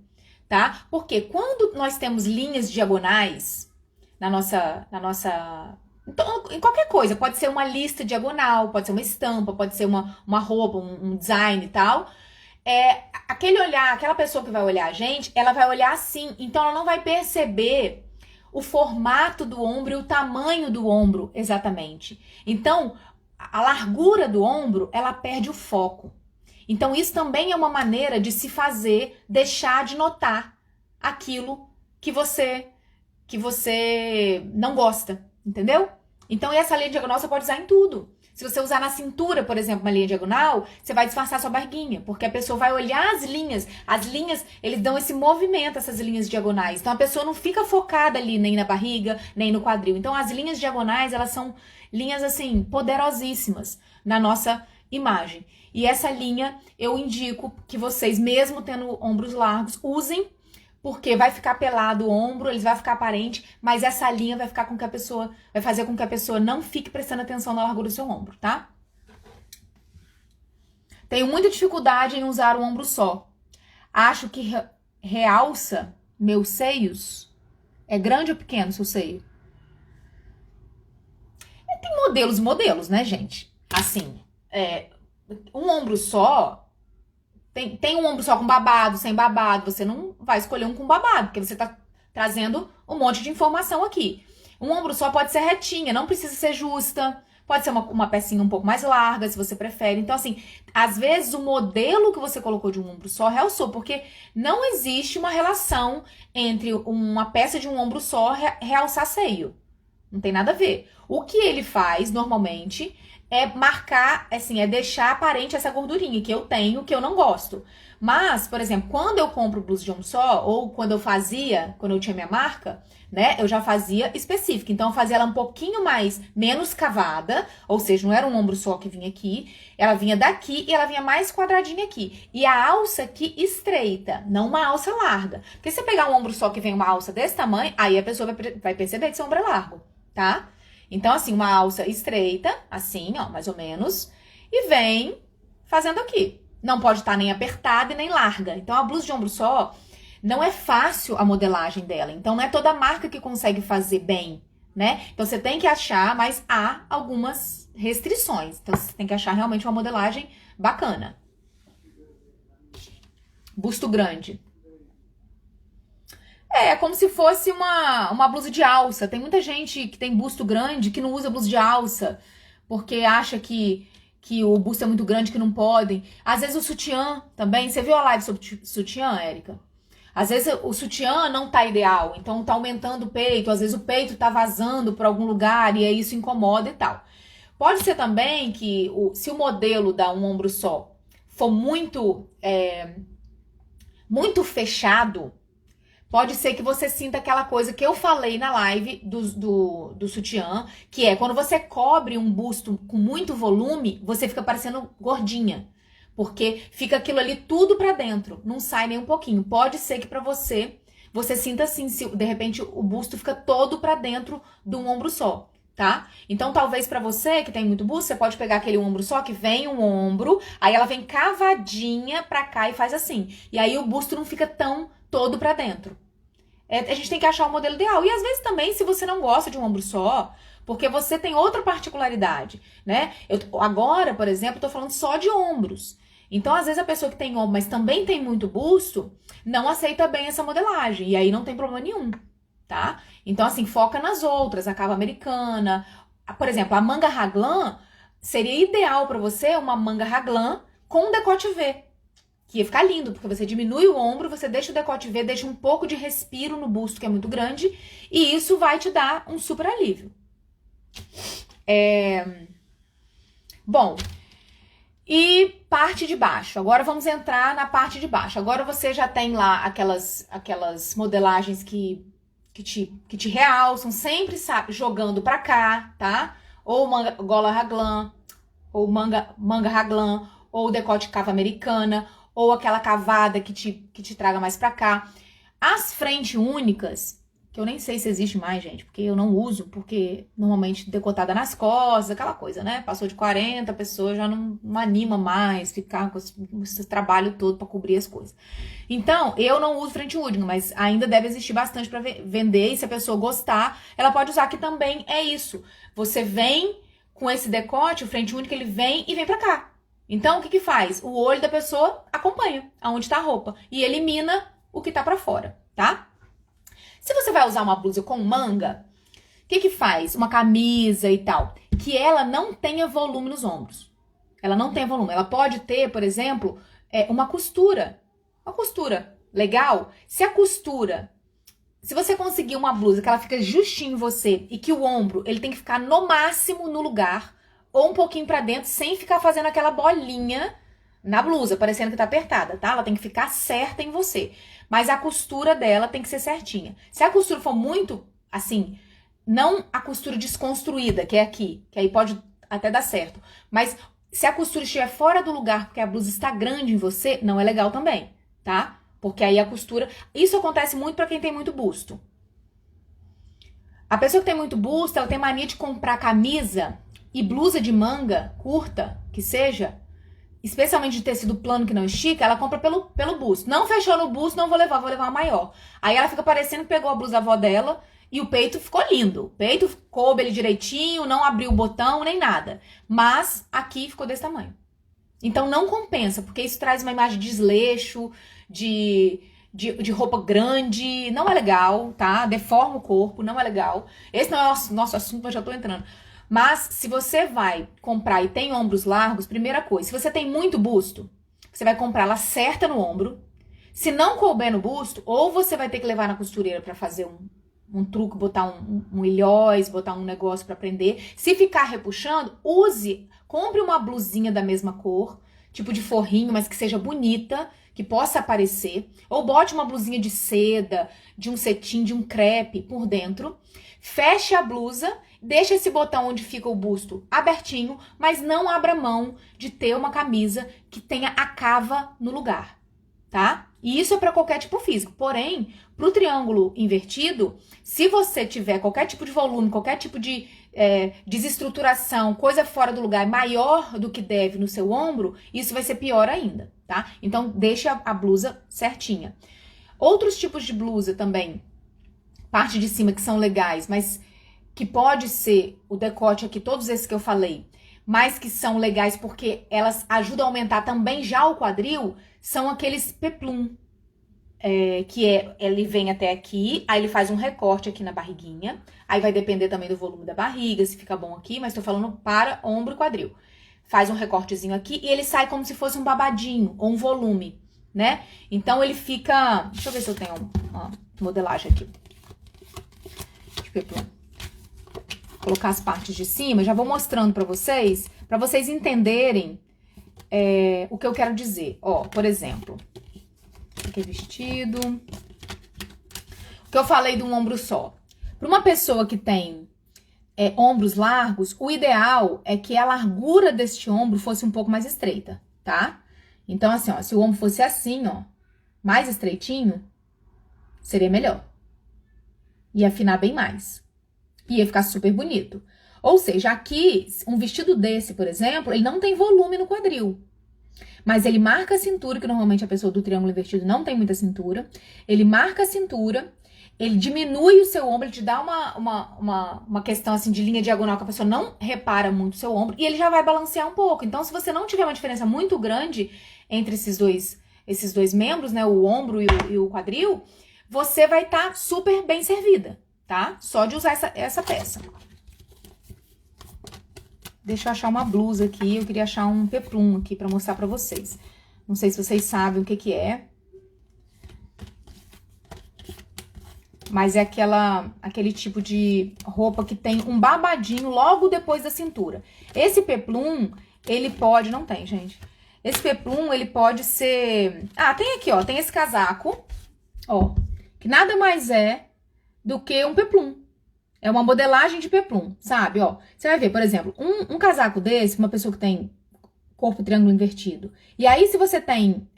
tá? Porque quando nós temos linhas diagonais na nossa então, em qualquer coisa, pode ser uma lista diagonal, pode ser uma estampa, pode ser uma roupa, um design e tal. Aquele olhar, aquela pessoa que vai olhar a gente, ela vai olhar assim, então ela não vai perceber o formato do ombro e o tamanho do ombro exatamente. Então, a largura do ombro, ela perde o foco. Então, isso também é uma maneira de se fazer, deixar de notar aquilo que você não gosta. Entendeu? Então, essa linha diagonal você pode usar em tudo. Se você usar na cintura, por exemplo, uma linha diagonal, você vai disfarçar sua barriguinha, porque a pessoa vai olhar as linhas. As linhas, eles dão esse movimento, essas linhas diagonais. Então, a pessoa não fica focada ali nem na barriga, nem no quadril. Então, as linhas diagonais, elas são linhas, assim, poderosíssimas na nossa imagem. E essa linha, eu indico que vocês, mesmo tendo ombros largos, usem, porque vai ficar pelado o ombro, eles vai ficar aparente, mas essa linha vai ficar vai fazer com que a pessoa não fique prestando atenção na largura do seu ombro, tá? Tenho muita dificuldade em usar o ombro só. Acho que realça meus seios. É grande ou pequeno seu seio? Tem modelos, né, gente? Assim, um ombro só... Tem um ombro só com babado, sem babado. Você não vai escolher um com babado, porque você tá trazendo um monte de informação aqui. Um ombro só pode ser retinha, não precisa ser justa. Pode ser uma pecinha um pouco mais larga, se você prefere. Então, assim, às vezes o modelo que você colocou de um ombro só realçou, porque não existe uma relação entre uma peça de um ombro só realçar seio. Não tem nada a ver. O que ele faz, normalmente, é marcar, assim, é deixar aparente essa gordurinha que eu tenho, que eu não gosto. Mas, por exemplo, quando eu compro blusa de ombro só, ou quando eu tinha minha marca, né, eu já fazia específica. Então, eu fazia ela um pouquinho menos cavada, ou seja, não era um ombro só que vinha aqui, ela vinha daqui e ela vinha mais quadradinha aqui. E a alça aqui estreita, não uma alça larga. Porque se você pegar um ombro só que vem uma alça desse tamanho, aí a pessoa vai perceber que seu ombro é largo, tá? Então, assim, uma alça estreita, assim, ó, mais ou menos, e vem fazendo aqui. Não pode estar nem apertada e nem larga. Então, a blusa de ombro só não é fácil a modelagem dela. Então, não é toda marca que consegue fazer bem, né? Então, você tem que achar, mas há algumas restrições. Então, você tem que achar realmente uma modelagem bacana. Busto grande. É como se fosse uma blusa de alça. Tem muita gente que tem busto grande que não usa blusa de alça, porque acha que o busto é muito grande, que não podem. Às vezes o sutiã também. Você viu a live sobre sutiã, Érica? Às vezes o sutiã não tá ideal, então tá aumentando o peito. Às vezes o peito tá vazando para algum lugar e aí isso incomoda e tal. Pode ser também que se o modelo dá um ombro só for muito fechado, pode ser que você sinta aquela coisa que eu falei na live do sutiã, que é quando você cobre um busto com muito volume, você fica parecendo gordinha. Porque fica aquilo ali tudo pra dentro, não sai nem um pouquinho. Pode ser que pra você sinta assim, se de repente o busto fica todo pra dentro de um ombro só, tá? Então talvez pra você que tem muito busto, você pode pegar aquele ombro só que vem um ombro, aí ela vem cavadinha pra cá e faz assim. E aí o busto não fica tão todo pra dentro. A gente tem que achar o modelo ideal. E às vezes também, se você não gosta de um ombro só, porque você tem outra particularidade, né? Agora, por exemplo, tô falando só de ombros. Então, às vezes, a pessoa que tem ombro, mas também tem muito busto, não aceita bem essa modelagem. E aí não tem problema nenhum, tá? Então, assim, foca nas outras. A cava americana. Por exemplo, a manga raglan seria ideal pra você uma manga raglan com decote V. Que ia ficar lindo, porque você diminui o ombro, você deixa o decote V, deixa um pouco de respiro no busto, que é muito grande, e isso vai te dar um super alívio. Bom, e parte de baixo. Agora vamos entrar na parte de baixo. Agora você já tem lá aquelas modelagens que te realçam, sempre sabe, jogando pra cá, tá? Ou gola raglan, ou manga raglan, ou decote cava americana, ou aquela cavada que te traga mais pra cá. As frente únicas, que eu nem sei se existe mais, gente, porque eu não uso, porque normalmente decotada nas costas, aquela coisa, né? Passou de 40, a pessoa já não anima mais ficar com esse trabalho todo pra cobrir as coisas. Então, eu não uso frente única, mas ainda deve existir bastante pra vender, e se a pessoa gostar, ela pode usar, que também é isso. Você vem com esse decote, o frente único, ele vem e vem pra cá. Então, o que faz? O olho da pessoa acompanha aonde tá a roupa e elimina o que tá pra fora, tá? Se você vai usar uma blusa com manga, o que faz? Uma camisa e tal, que ela não tenha volume nos ombros. Ela não tem volume. Ela pode ter, por exemplo, uma costura. Uma costura legal. Se você conseguir uma blusa que ela fica justinho em você e que o ombro, ele tem que ficar no máximo no lugar, ou um pouquinho pra dentro, sem ficar fazendo aquela bolinha na blusa, parecendo que tá apertada, tá? Ela tem que ficar certa em você. Mas a costura dela tem que ser certinha. Se a costura for muito, assim, não a costura desconstruída, que é aqui, que aí pode até dar certo. Mas se a costura estiver fora do lugar, porque a blusa está grande em você, não é legal também, tá? Porque aí a costura... Isso acontece muito pra quem tem muito busto. A pessoa que tem muito busto, ela tem mania de comprar camisa e blusa de manga curta, que seja, especialmente de tecido plano que não estica, ela compra pelo busto. Não fechou no busto, não vou levar uma maior. Aí ela fica parecendo que pegou a blusa da avó dela e o peito ficou lindo. O peito coube ele direitinho, não abriu o botão, nem nada. Mas aqui ficou desse tamanho. Então não compensa, porque isso traz uma imagem de desleixo, de roupa grande, não é legal, tá? Deforma o corpo, não é legal. Esse não é o nosso assunto, mas já tô entrando. Mas se você vai comprar e tem ombros largos, primeira coisa, se você tem muito busto, você vai comprar ela certa no ombro. Se não couber no busto, ou você vai ter que levar na costureira pra fazer um truque, botar um ilhóis, botar um negócio pra prender. Se ficar repuxando, compre uma blusinha da mesma cor, tipo de forrinho, mas que seja bonita, que possa aparecer. Ou bote uma blusinha de seda, de um cetim, de um crepe por dentro. Feche a blusa, deixa esse botão onde fica o busto abertinho, mas não abra mão de ter uma camisa que tenha a cava no lugar, tá? E isso é para qualquer tipo físico. Porém, pro triângulo invertido, se você tiver qualquer tipo de volume, qualquer tipo de desestruturação, coisa fora do lugar maior do que deve no seu ombro, isso vai ser pior ainda, tá? Então, deixe a blusa certinha. Outros tipos de blusa também, parte de cima que são legais, mas que pode ser o decote aqui, todos esses que eu falei, mas que são legais porque elas ajudam a aumentar também já o quadril, são aqueles peplum. Ele vem até aqui, aí ele faz um recorte aqui na barriguinha, aí vai depender também do volume da barriga, se fica bom aqui, mas tô falando para ombro e quadril. Faz um recortezinho aqui e ele sai como se fosse um babadinho, ou um volume, né? Então ele fica... Deixa eu ver se eu tenho uma modelagem aqui. De peplum. Vou colocar as partes de cima, já vou mostrando pra vocês entenderem o que eu quero dizer. Ó, por exemplo... Aqui é vestido. O que eu falei de um ombro só. Para uma pessoa que tem ombros largos, o ideal é que a largura deste ombro fosse um pouco mais estreita, tá? Então, assim, ó, se o ombro fosse assim, ó, mais estreitinho, seria melhor. Ia afinar bem mais. Ia ficar super bonito. Ou seja, aqui, um vestido desse, por exemplo, ele não tem volume no quadril. Mas ele marca a cintura, que normalmente a pessoa do triângulo invertido não tem muita cintura. Ele marca a cintura, ele diminui o seu ombro, ele te dá uma questão assim de linha diagonal que a pessoa não repara muito o seu ombro. E ele já vai balancear um pouco. Então, se você não tiver uma diferença muito grande entre esses dois membros, né, o ombro e o quadril, você vai estar super bem servida, tá? Só de usar essa peça. Deixa eu achar uma blusa aqui, eu queria achar um peplum aqui pra mostrar pra vocês. Não sei se vocês sabem o que é. Mas é aquele tipo de roupa que tem um babadinho logo depois da cintura. Esse peplum, ele pode... Não tem, gente. Esse peplum, ele pode ser... Ah, tem aqui, ó. Tem esse casaco, ó. Que nada mais é do que um peplum. É uma modelagem de peplum, sabe? Ó, você vai ver, por exemplo, um casaco desse, uma pessoa que tem corpo triângulo invertido. E aí, se você tem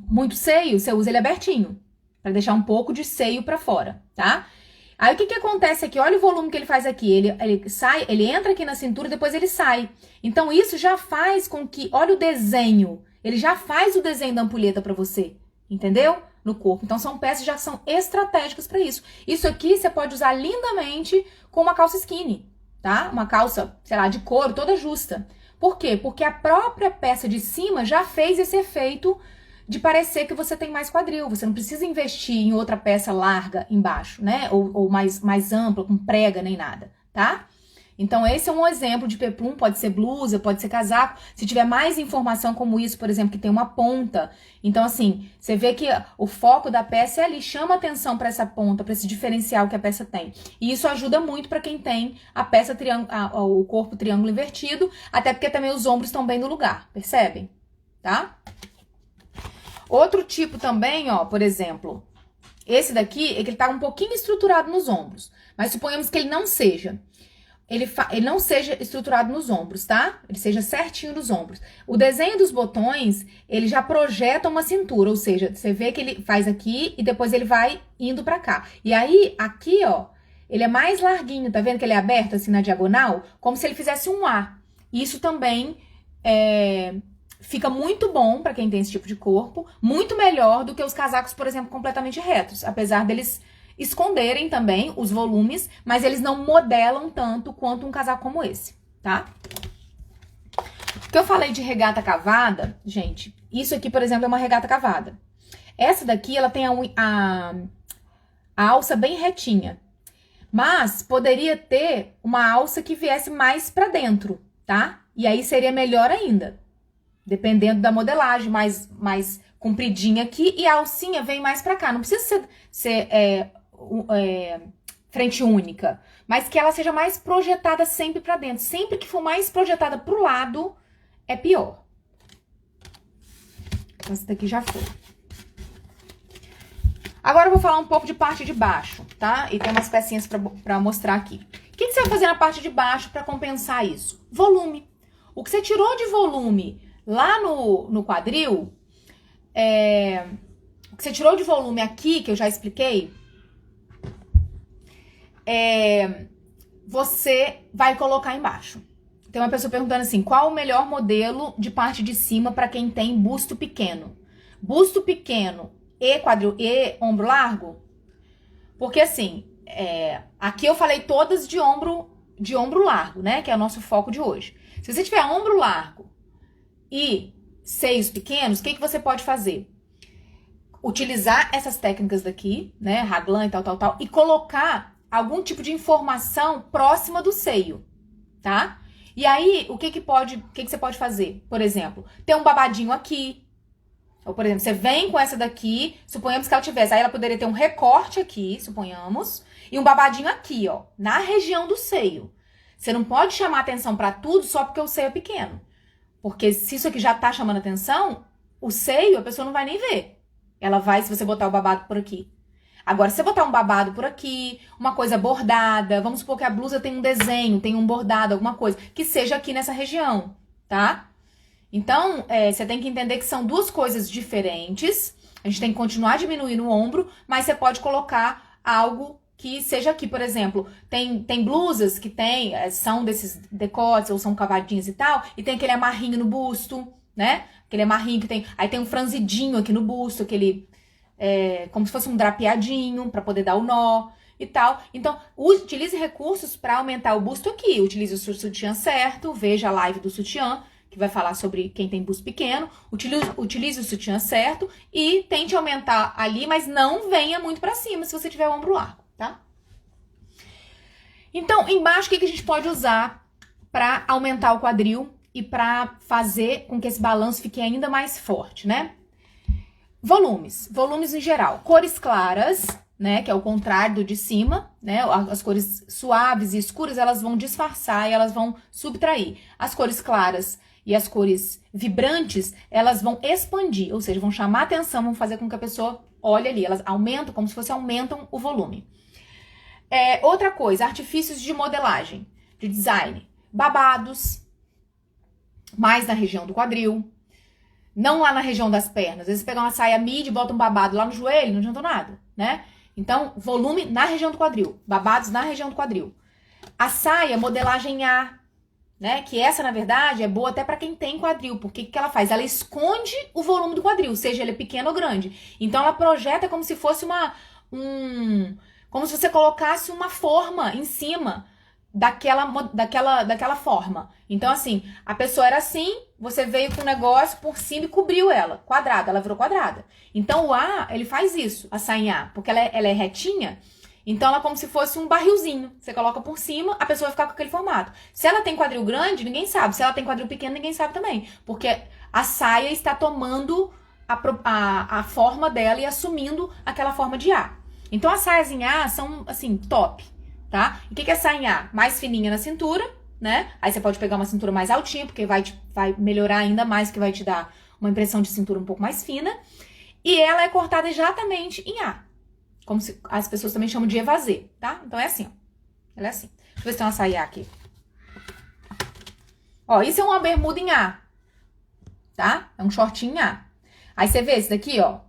muito seio, você usa ele abertinho, pra deixar um pouco de seio pra fora, tá? Aí, o que acontece aqui? Olha o volume que ele faz aqui. Ele sai, ele entra aqui na cintura e depois ele sai. Então, isso já faz com que... Olha o desenho. Ele já faz o desenho da ampulheta pra você, entendeu? No corpo. Então, são peças que já são estratégicas para isso. Isso aqui você pode usar lindamente com uma calça skinny, tá? Uma calça, sei lá, de couro, toda justa. Por quê? Porque a própria peça de cima já fez esse efeito de parecer que você tem mais quadril. Você não precisa investir em outra peça larga embaixo, né? Ou mais ampla, com prega nem nada, tá? Então, esse é um exemplo de peplum, pode ser blusa, pode ser casaco. Se tiver mais informação como isso, por exemplo, que tem uma ponta. Então, assim, você vê que o foco da peça é ali, chama atenção para essa ponta, para esse diferencial que a peça tem. E isso ajuda muito para quem tem a peça o corpo triângulo invertido, até porque também os ombros estão bem no lugar, percebem? Tá? Outro tipo também, ó, por exemplo, esse daqui é que ele tá um pouquinho estruturado nos ombros. Mas suponhamos que ele não seja. Ele não seja estruturado nos ombros, tá? Ele seja certinho nos ombros. O desenho dos botões, ele já projeta uma cintura, ou seja, você vê que ele faz aqui e depois ele vai indo pra cá. E aí, aqui, ó, ele é mais larguinho, tá vendo que ele é aberto assim na diagonal? Como se ele fizesse um A. Isso também fica muito bom pra quem tem esse tipo de corpo, muito melhor do que os casacos, por exemplo, completamente retos, apesar deles esconderem também os volumes, mas eles não modelam tanto quanto um casaco como esse, tá? O que eu falei de regata cavada, gente, isso aqui, por exemplo, é uma regata cavada. Essa daqui, ela tem a alça bem retinha, mas poderia ter uma alça que viesse mais pra dentro, tá? E aí seria melhor ainda, dependendo da modelagem, mais compridinha aqui, e a alcinha vem mais pra cá. Não precisa ser frente única, mas que ela seja mais projetada sempre pra dentro. Sempre que for mais projetada pro lado, é pior. Essa daqui já foi. Agora eu vou falar um pouco de parte de baixo, tá? E tem umas pecinhas pra mostrar aqui. O que você vai fazer na parte de baixo pra compensar isso? Volume. O que você tirou de volume lá no quadril, o que você tirou de volume aqui, que eu já expliquei, você vai colocar embaixo. Tem uma pessoa perguntando assim, qual o melhor modelo de parte de cima para quem tem busto pequeno? Busto pequeno e quadril e ombro largo? Porque assim, aqui eu falei todas de ombro largo, né? Que é o nosso foco de hoje. Se você tiver ombro largo e seios pequenos, o que você pode fazer? Utilizar essas técnicas daqui, né? Raglan e tal, e colocar algum tipo de informação próxima do seio, tá? E aí, o que você pode fazer? Por exemplo, ter um babadinho aqui. Ou, por exemplo, você vem com essa daqui, suponhamos que ela tivesse, aí ela poderia ter um recorte aqui, suponhamos, e um babadinho aqui, ó, na região do seio. Você não pode chamar atenção pra tudo só porque o seio é pequeno. Porque se isso aqui já tá chamando atenção, o seio a pessoa não vai nem ver. Ela vai, se você botar o babado por aqui. Agora, se você botar um babado por aqui, uma coisa bordada, vamos supor que a blusa tem um desenho, tem um bordado, alguma coisa, que seja aqui nessa região, tá? Então, você tem que entender que são duas coisas diferentes. A gente tem que continuar diminuindo o ombro, mas você pode colocar algo que seja aqui, por exemplo. Tem blusas que são desses decotes ou são cavadinhas e tal, e tem aquele amarrinho no busto, né? Aquele amarrinho que tem... Aí tem um franzidinho aqui no busto, aquele... como se fosse um drapeadinho para poder dar o nó e tal. Então, utilize recursos para aumentar o busto aqui. Utilize o seu sutiã certo, veja a live do sutiã, que vai falar sobre quem tem busto pequeno. Utilize o sutiã certo e tente aumentar ali, mas não venha muito para cima se você tiver o ombro largo, tá? Então, embaixo, o que a gente pode usar para aumentar o quadril e para fazer com que esse balanço fique ainda mais forte, né? Volumes em geral, cores claras, né, que é o contrário do de cima, né, as cores suaves e escuras, elas vão disfarçar e elas vão subtrair. As cores claras e as cores vibrantes, elas vão expandir, ou seja, vão chamar atenção, vão fazer com que a pessoa olhe ali, elas aumentam, como se fosse aumentam o volume. Outra coisa, artifícios de modelagem, de design, babados, mais na região do quadril, não lá na região das pernas. Às vezes você pega uma saia midi e bota um babado lá no joelho, não adianta nada, né? Então, volume na região do quadril. Babados na região do quadril. A saia, modelagem A, né? Que essa, na verdade, é boa até pra quem tem quadril. Porque o que ela faz? Ela esconde o volume do quadril, seja ele pequeno ou grande. Então, ela projeta como se fosse como se você colocasse uma forma em cima daquela forma. Então, assim, a pessoa era assim, você veio com um negócio por cima e cobriu ela, quadrada, ela virou quadrada. Então, o A, ele faz isso, a sainha A, porque ela é retinha, então ela é como se fosse um barrilzinho. Você coloca por cima, a pessoa vai ficar com aquele formato. Se ela tem quadril grande, ninguém sabe. Se ela tem quadril pequeno, ninguém sabe também. Porque a saia está tomando a forma dela e assumindo aquela forma de A. Então, as saias em A são, assim, top. Tá? E o que é sainha A? Mais fininha na cintura, né? Aí você pode pegar uma cintura mais altinha, porque vai melhorar ainda mais, que vai te dar uma impressão de cintura um pouco mais fina. E ela é cortada exatamente em A. Como se as pessoas também chamam de evasê, tá? Então é assim, ó. Ela é assim. Deixa eu ver se tem uma saia aqui. Ó, isso é uma bermuda em A, tá? É um shortinho em A. Aí você vê esse daqui, ó.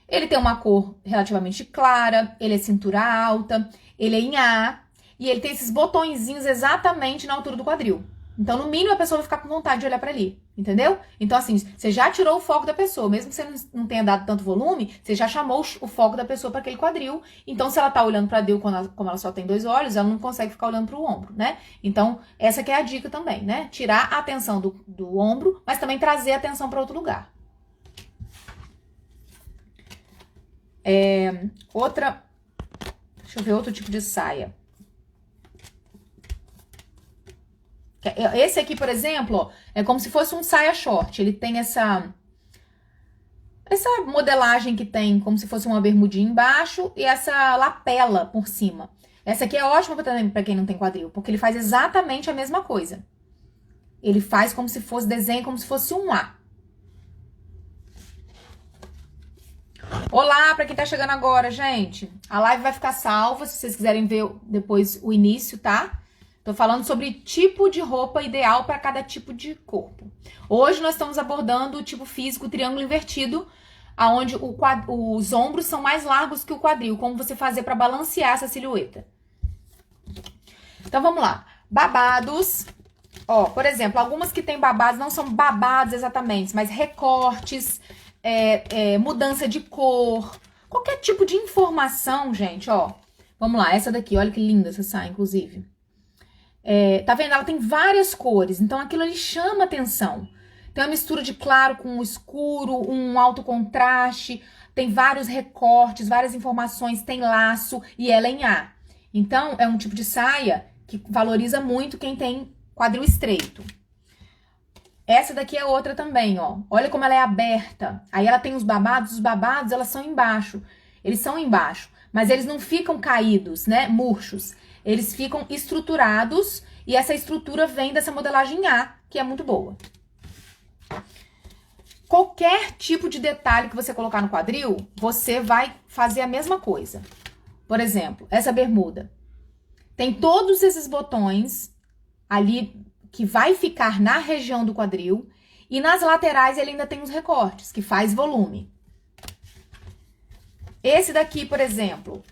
Ele tem uma cor relativamente clara, ele é cintura alta, ele é em A. E ele tem esses botõezinhos exatamente na altura do quadril. Então, no mínimo, a pessoa vai ficar com vontade de olhar pra ali. Entendeu? Então, assim, você já tirou o foco da pessoa. Mesmo que você não tenha dado tanto volume, você já chamou o foco da pessoa para aquele quadril. Então, se ela tá olhando pra Deus, como ela só tem 2 olhos, ela não consegue ficar olhando pro ombro, né? Então, essa que é a dica também, né? Tirar a atenção do ombro, mas também trazer a atenção para outro lugar. Deixa eu ver outro tipo de saia. Esse aqui, por exemplo, ó, é como se fosse um saia short. Ele tem essa modelagem que tem como se fosse uma bermudinha embaixo e essa lapela por cima. Essa aqui é ótima para quem não tem quadril, porque ele faz exatamente a mesma coisa. Ele faz como se fosse desenho, como se fosse um A. Olá, para quem tá chegando agora, gente. A live vai ficar salva, se vocês quiserem ver depois o início, tá? Tô falando sobre tipo de roupa ideal para cada tipo de corpo. Hoje nós estamos abordando o tipo físico triângulo invertido, aonde os ombros são mais largos que o quadril, como você fazer para balancear essa silhueta. Então, vamos lá. Babados. Ó, por exemplo, algumas que tem babados não são babados exatamente, mas recortes, mudança de cor, qualquer tipo de informação, gente, ó. Vamos lá, essa daqui, olha que linda essa saia, inclusive. Tá vendo? Ela tem várias cores, então aquilo ali chama atenção. Tem uma mistura de claro com escuro, um alto contraste, tem vários recortes, várias informações, tem laço e ela é em A. Então, é um tipo de saia que valoriza muito quem tem quadril estreito. Essa daqui é outra também, ó. Olha como ela é aberta. Aí ela tem os babados elas são embaixo. Eles são embaixo, mas eles não ficam caídos, né, murchos. Eles ficam estruturados e essa estrutura vem dessa modelagem A, que é muito boa. Qualquer tipo de detalhe que você colocar no quadril, você vai fazer a mesma coisa. Por exemplo, essa bermuda. Tem todos esses botões ali que vai ficar na região do quadril e nas laterais ele ainda tem os recortes, que faz volume. Esse daqui, por exemplo,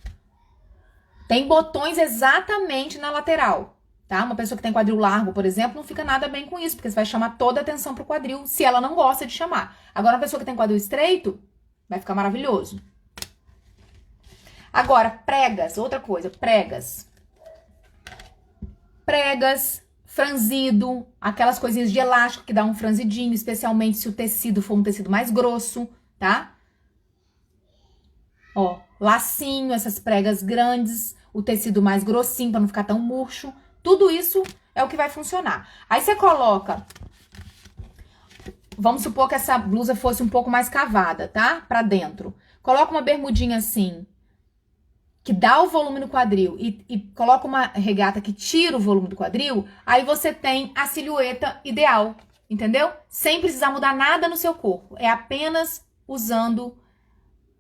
tem botões exatamente na lateral, tá? Uma pessoa que tem quadril largo, por exemplo, não fica nada bem com isso, porque você vai chamar toda a atenção pro quadril, se ela não gosta de chamar. Agora, uma pessoa que tem quadril estreito, vai ficar maravilhoso. Agora, pregas, outra coisa, pregas. Pregas, franzido, aquelas coisinhas de elástico que dá um franzidinho, especialmente se o tecido for um tecido mais grosso, tá? Ó, lacinho, essas pregas grandes, o tecido mais grossinho para não ficar tão murcho. Tudo isso é o que vai funcionar. Aí você coloca, vamos supor que essa blusa fosse um pouco mais cavada, tá? Pra dentro. Coloca uma bermudinha assim, que dá o volume no quadril e coloca uma regata que tira o volume do quadril, aí você tem a silhueta ideal, entendeu? Sem precisar mudar nada no seu corpo. É apenas usando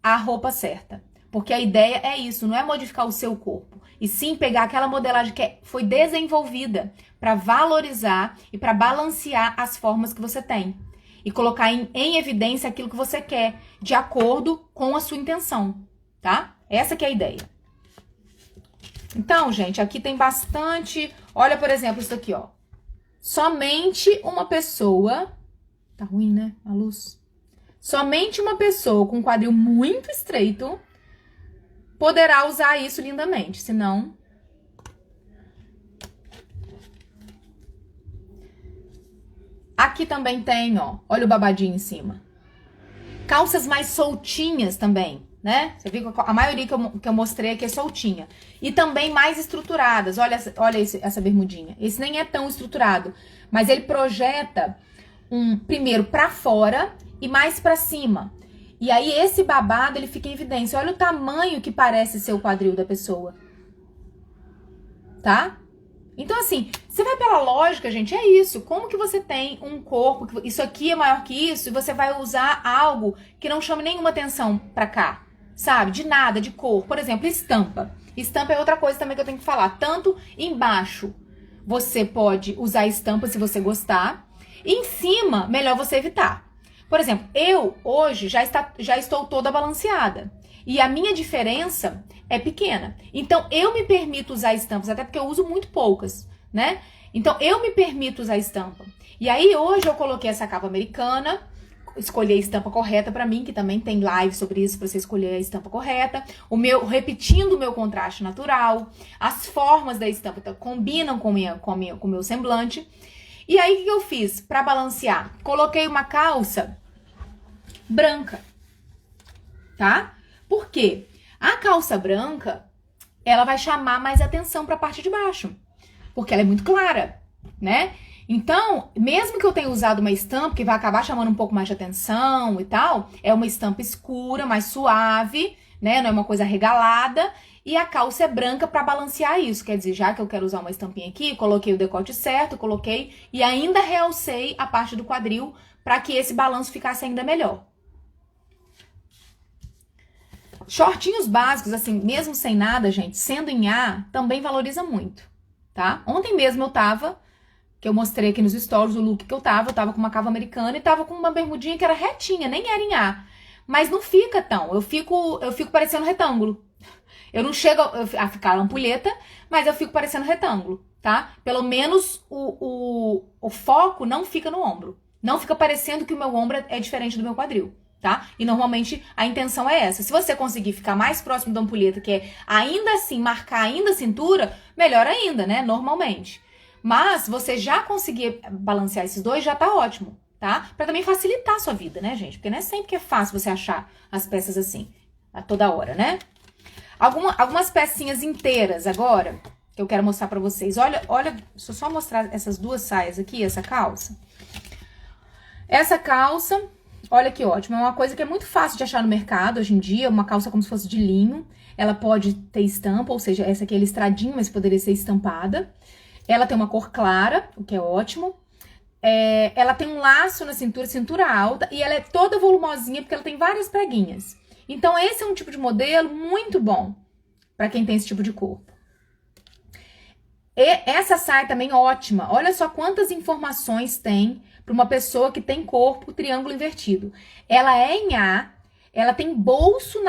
a roupa certa. Porque a ideia é isso, não é modificar o seu corpo, e sim pegar aquela modelagem que foi desenvolvida para valorizar e para balancear as formas que você tem. E colocar em evidência aquilo que você quer, de acordo com a sua intenção, tá? Essa que é a ideia. Então, gente, aqui tem bastante... Olha, por exemplo, isso daqui, ó. Somente uma pessoa... Tá ruim, né? A luz. Somente uma pessoa com um quadril muito estreito poderá usar isso lindamente, senão... Aqui também tem, ó. Olha o babadinho em cima. Calças mais soltinhas também, né? Você viu que a maioria que eu mostrei aqui é soltinha. E também mais estruturadas. Olha essa bermudinha. Esse nem é tão estruturado, mas ele projeta primeiro pra fora e mais pra cima. E aí esse babado, ele fica em evidência. Olha o tamanho que parece ser o quadril da pessoa. Tá? Então, assim, você vai pela lógica, gente, é isso. Como que você tem um corpo, isso aqui é maior que isso, e você vai usar algo que não chame nenhuma atenção pra cá, sabe? De nada, de cor. Por exemplo, estampa. Estampa é outra coisa também que eu tenho que falar. Tanto embaixo, você pode usar estampa se você gostar. E em cima, melhor você evitar. Por exemplo, eu hoje já estou toda balanceada. E a minha diferença é pequena. Então, eu me permito usar estampas, até porque eu uso muito poucas, né? Então, eu me permito usar estampa. E aí, hoje eu coloquei essa capa americana, escolhi a estampa correta pra mim, que também tem live sobre isso, pra você escolher a estampa correta. Repetindo o meu contraste natural. As formas da estampa combinam com o meu semblante. E aí, o que eu fiz pra balancear? Coloquei uma calça branca, tá? Por quê? A calça branca, ela vai chamar mais atenção para a parte de baixo, porque ela é muito clara, né? Então, mesmo que eu tenha usado uma estampa que vai acabar chamando um pouco mais de atenção e tal, é uma estampa escura, mais suave, né? Não é uma coisa regalada, e a calça é branca para balancear isso. Quer dizer, já que eu quero usar uma estampinha aqui, coloquei o decote certo, coloquei e ainda realcei a parte do quadril para que esse balanço ficasse ainda melhor. Shortinhos básicos, assim, mesmo sem nada, gente, sendo em A, também valoriza muito, tá? Ontem mesmo que eu mostrei aqui nos stories o look que eu tava com uma cava americana e tava com uma bermudinha que era retinha, nem era em A. Mas não fica tão, eu fico parecendo retângulo, Eu não chego a ficar ampulheta, mas eu fico parecendo retângulo, tá? Pelo menos o foco não fica no ombro. Não fica parecendo que o meu ombro é diferente do meu quadril, tá? E normalmente a intenção é essa. Se você conseguir ficar mais próximo da ampulheta, que é ainda assim marcar ainda a cintura, melhor ainda, né? Normalmente. Mas você já conseguir balancear esses dois, já tá ótimo, tá? Pra também facilitar a sua vida, né, gente? Porque não é sempre que é fácil você achar as peças assim, a toda hora, né? Algumas pecinhas inteiras agora, que eu quero mostrar pra vocês. Olha, deixa eu só mostrar essas duas saias aqui, essa calça. Essa calça, olha que ótimo, é uma coisa que é muito fácil de achar no mercado hoje em dia, uma calça como se fosse de linho. Ela pode ter estampa, ou seja, essa aqui é listradinha, mas poderia ser estampada. Ela tem uma cor clara, o que é ótimo. Ela tem um laço na cintura, cintura alta, e ela é toda volumosinha, porque ela tem várias preguinhas. Então, esse é um tipo de modelo muito bom para quem tem esse tipo de corpo. E essa saia também ótima. Olha só quantas informações tem para uma pessoa que tem corpo triângulo invertido. Ela é em A, ela tem bolso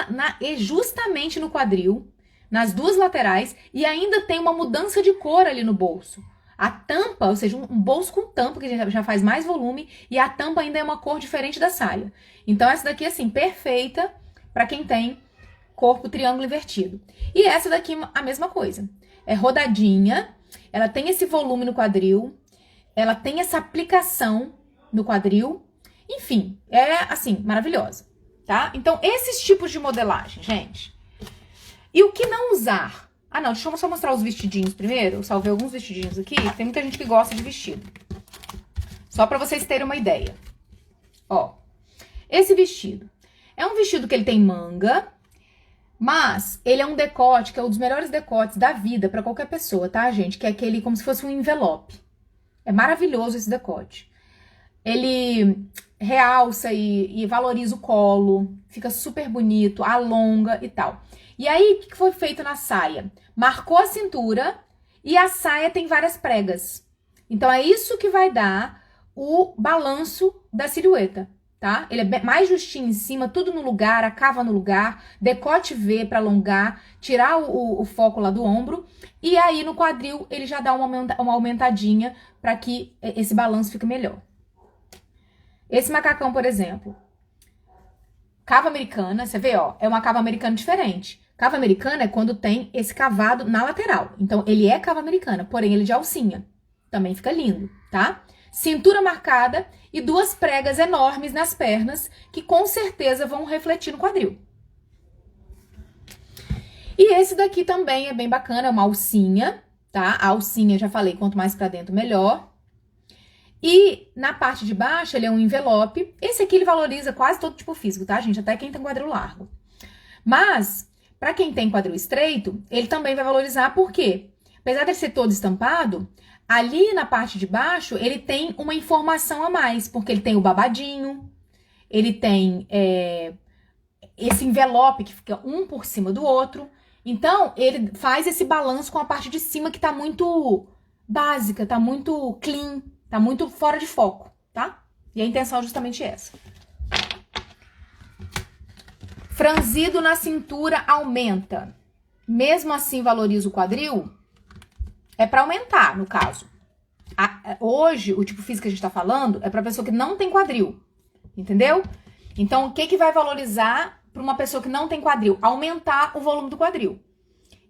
justamente no quadril, nas duas laterais, e ainda tem uma mudança de cor ali no bolso. A tampa, ou seja, um bolso com tampa, que já faz mais volume, e a tampa ainda é uma cor diferente da saia. Então, essa daqui, assim, perfeita para quem tem corpo triângulo invertido. E essa daqui, a mesma coisa. É rodadinha, ela tem esse volume no quadril, ela tem essa aplicação no quadril, enfim, é, assim, maravilhosa, tá? Então, esses tipos de modelagem, gente. E o que não usar? Ah, não, deixa eu só mostrar os vestidinhos primeiro. Eu salvei alguns vestidinhos aqui. Tem muita gente que gosta de vestido. Só pra vocês terem uma ideia. Ó, esse vestido. É um vestido que ele tem manga, mas ele é um decote, que é um dos melhores decotes da vida pra qualquer pessoa, tá, gente? Que é aquele como se fosse um envelope. É maravilhoso esse decote. Ele realça e valoriza o colo, fica super bonito, alonga e tal. E aí, o que foi feito na saia? Marcou a cintura e a saia tem várias pregas. Então, é isso que vai dar o balanço da silhueta, tá? Ele é mais justinho em cima, tudo no lugar, a cava no lugar, decote V para alongar, tirar o foco lá do ombro. E aí, no quadril, ele já dá uma aumentadinha para que esse balanço fique melhor. Esse macacão, por exemplo, cava americana, você vê, ó, é uma cava americana diferente. Cava americana é quando tem esse cavado na lateral. Então, ele é cava americana, porém ele de alcinha. Também fica lindo, tá? Cintura marcada e duas pregas enormes nas pernas, que com certeza vão refletir no quadril. E esse daqui também é bem bacana, é uma alcinha, tá? A alcinha, já falei, quanto mais pra dentro, melhor. E na parte de baixo, ele é um envelope. Esse aqui, ele valoriza quase todo tipo físico, tá, gente? Até quem tem quadril largo. Mas, para quem tem quadril estreito, ele também vai valorizar, por quê? Apesar de ser todo estampado, ali na parte de baixo, ele tem uma informação a mais, porque ele tem o babadinho, ele tem esse envelope que fica um por cima do outro. Então, ele faz esse balanço com a parte de cima que tá muito básica, tá muito clean, tá muito fora de foco, tá? E a intenção é justamente essa. Franzido na cintura aumenta. Mesmo assim valoriza o quadril? É para aumentar, no caso. Hoje, o tipo físico que a gente tá falando é pra pessoa que não tem quadril. Entendeu? Então, o que vai valorizar para uma pessoa que não tem quadril? Aumentar o volume do quadril.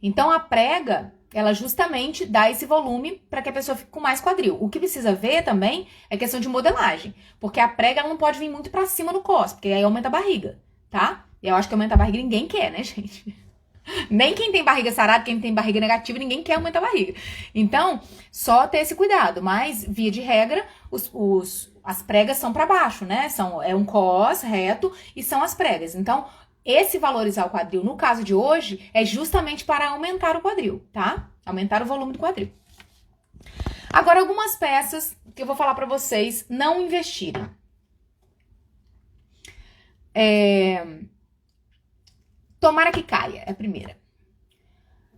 Então, a prega, ela justamente dá esse volume para que a pessoa fique com mais quadril. O que precisa ver também é questão de modelagem. Porque a prega ela não pode vir muito para cima no cos, porque aí aumenta a barriga, tá? E eu acho que aumentar a barriga ninguém quer, né, gente? Nem quem tem barriga sarada, quem tem barriga negativa, ninguém quer aumentar a barriga. Então, só ter esse cuidado. Mas, via de regra, as pregas são para baixo, né? É um cos reto e são as pregas. Então, esse valorizar o quadril, no caso de hoje, é justamente para aumentar o quadril, tá? Aumentar o volume do quadril. Agora, algumas peças que eu vou falar para vocês não investirem. Tomara que caia, é a primeira.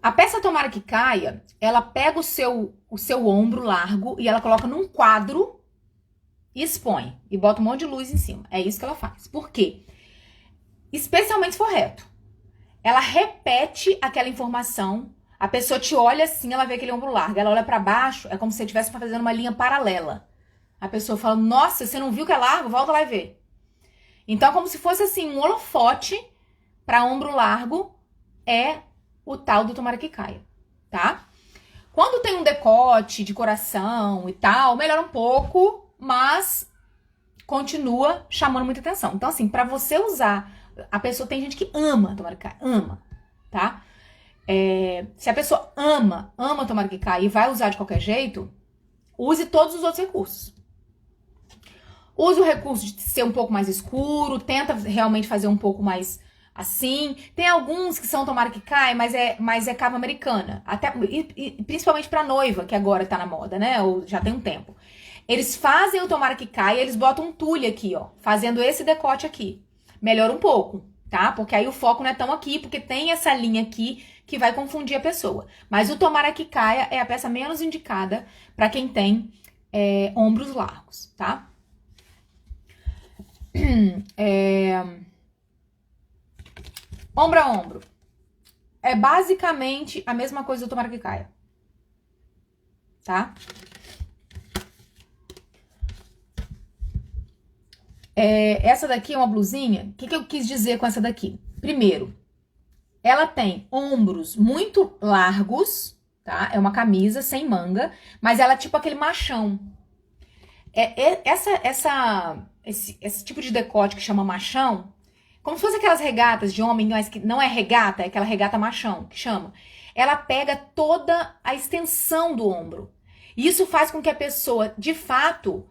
A peça tomara que caia, ela pega o seu ombro largo e ela coloca num quadro e expõe. E bota um monte de luz em cima. É isso que ela faz. Por quê? Especialmente se for reto. ela repete aquela informação. A pessoa te olha assim, ela vê aquele ombro largo. Ela olha pra baixo, é como se você estivesse fazendo uma linha paralela. A pessoa fala, nossa, você não viu que é largo? Volta lá e vê. Então, como se fosse assim, um holofote para ombro largo é o tal do tomara que caia, tá? Quando tem um decote de coração e tal, melhora um pouco, mas continua chamando muita atenção. Então, assim, pra você usar, a pessoa, tem gente que ama tomara que caia, ama, tá? Se a pessoa ama tomara que caia e vai usar de qualquer jeito, use todos os outros recursos. Use o recurso de ser um pouco mais escuro, tenta realmente fazer um pouco mais assim. Tem alguns que são tomara que cai, mas é cava americana. Até, principalmente pra noiva, que agora tá na moda, né? Ou já tem um tempo. Eles fazem o tomara que cai e eles botam um tule aqui, ó. Fazendo esse decote aqui. Melhora um pouco, tá? Porque aí o foco não é tão aqui, porque tem essa linha aqui que vai confundir a pessoa. Mas o tomara que caia é a peça menos indicada pra quem tem ombros largos, tá? Ombro a ombro. É basicamente a mesma coisa do tomara que caia. Tá? Essa daqui é uma blusinha. O que eu quis dizer com essa daqui? Primeiro, ela tem ombros muito largos, tá? É uma camisa sem manga, mas ela é tipo aquele machão. Esse tipo de decote que chama machão, como se fosse aquelas regatas de homem, mas que não é regata, é aquela regata machão, que chama. Ela pega toda a extensão do ombro. E isso faz com que a pessoa, de fato,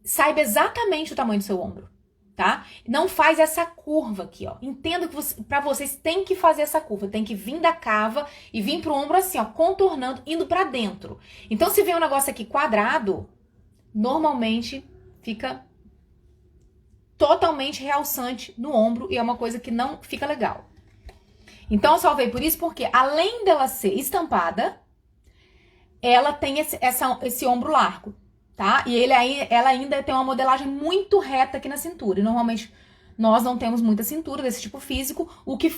saiba exatamente o tamanho do seu ombro, tá? Não faz essa curva aqui, ó. Entenda que pra vocês tem que fazer essa curva, tem que vir da cava e vir pro ombro assim, ó, contornando, indo pra dentro. Então, se vem um negócio aqui quadrado, normalmente fica totalmente realçante no ombro e é uma coisa que não fica legal. Então eu salvei por isso porque além dela ser estampada, ela tem esse ombro largo, tá? E ela ainda tem uma modelagem muito reta aqui na cintura. E normalmente nós não temos muita cintura desse tipo físico, o que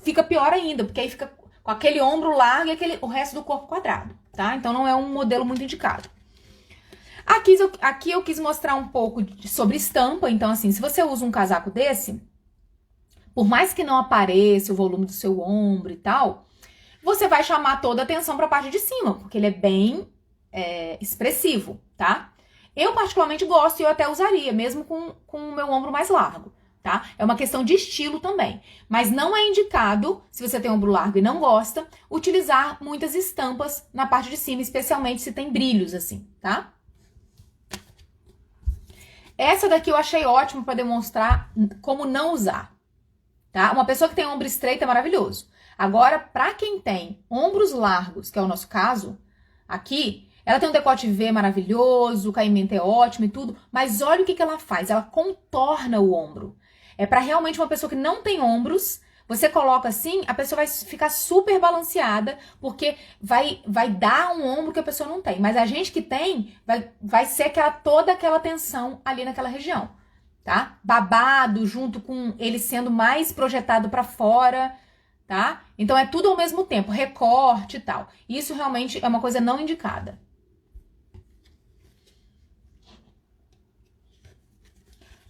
fica pior ainda, porque aí fica com aquele ombro largo e o resto do corpo quadrado, tá? Então não é um modelo muito indicado. Aqui eu quis mostrar um pouco sobre estampa. Então, assim, se você usa um casaco desse, por mais que não apareça o volume do seu ombro e tal, você vai chamar toda a atenção para a parte de cima, porque ele é bem expressivo, tá? Eu particularmente gosto e eu até usaria, mesmo com o meu ombro mais largo, tá? É uma questão de estilo também. Mas não é indicado, se você tem ombro largo e não gosta, utilizar muitas estampas na parte de cima, especialmente se tem brilhos, assim, tá? Essa daqui eu achei ótimo para demonstrar como não usar, tá? Uma pessoa que tem ombro estreito é maravilhoso. Agora, para quem tem ombros largos, que é o nosso caso, aqui, ela tem um decote V maravilhoso, o caimento é ótimo e tudo, mas olha o que ela faz, ela contorna o ombro. É para realmente uma pessoa que não tem ombros, você coloca assim, a pessoa vai ficar super balanceada, porque vai dar um ombro que a pessoa não tem. Mas a gente que tem, vai ser toda aquela tensão ali naquela região, tá? Babado, junto com ele sendo mais projetado para fora, tá? Então é tudo ao mesmo tempo, recorte e tal. Isso realmente é uma coisa não indicada.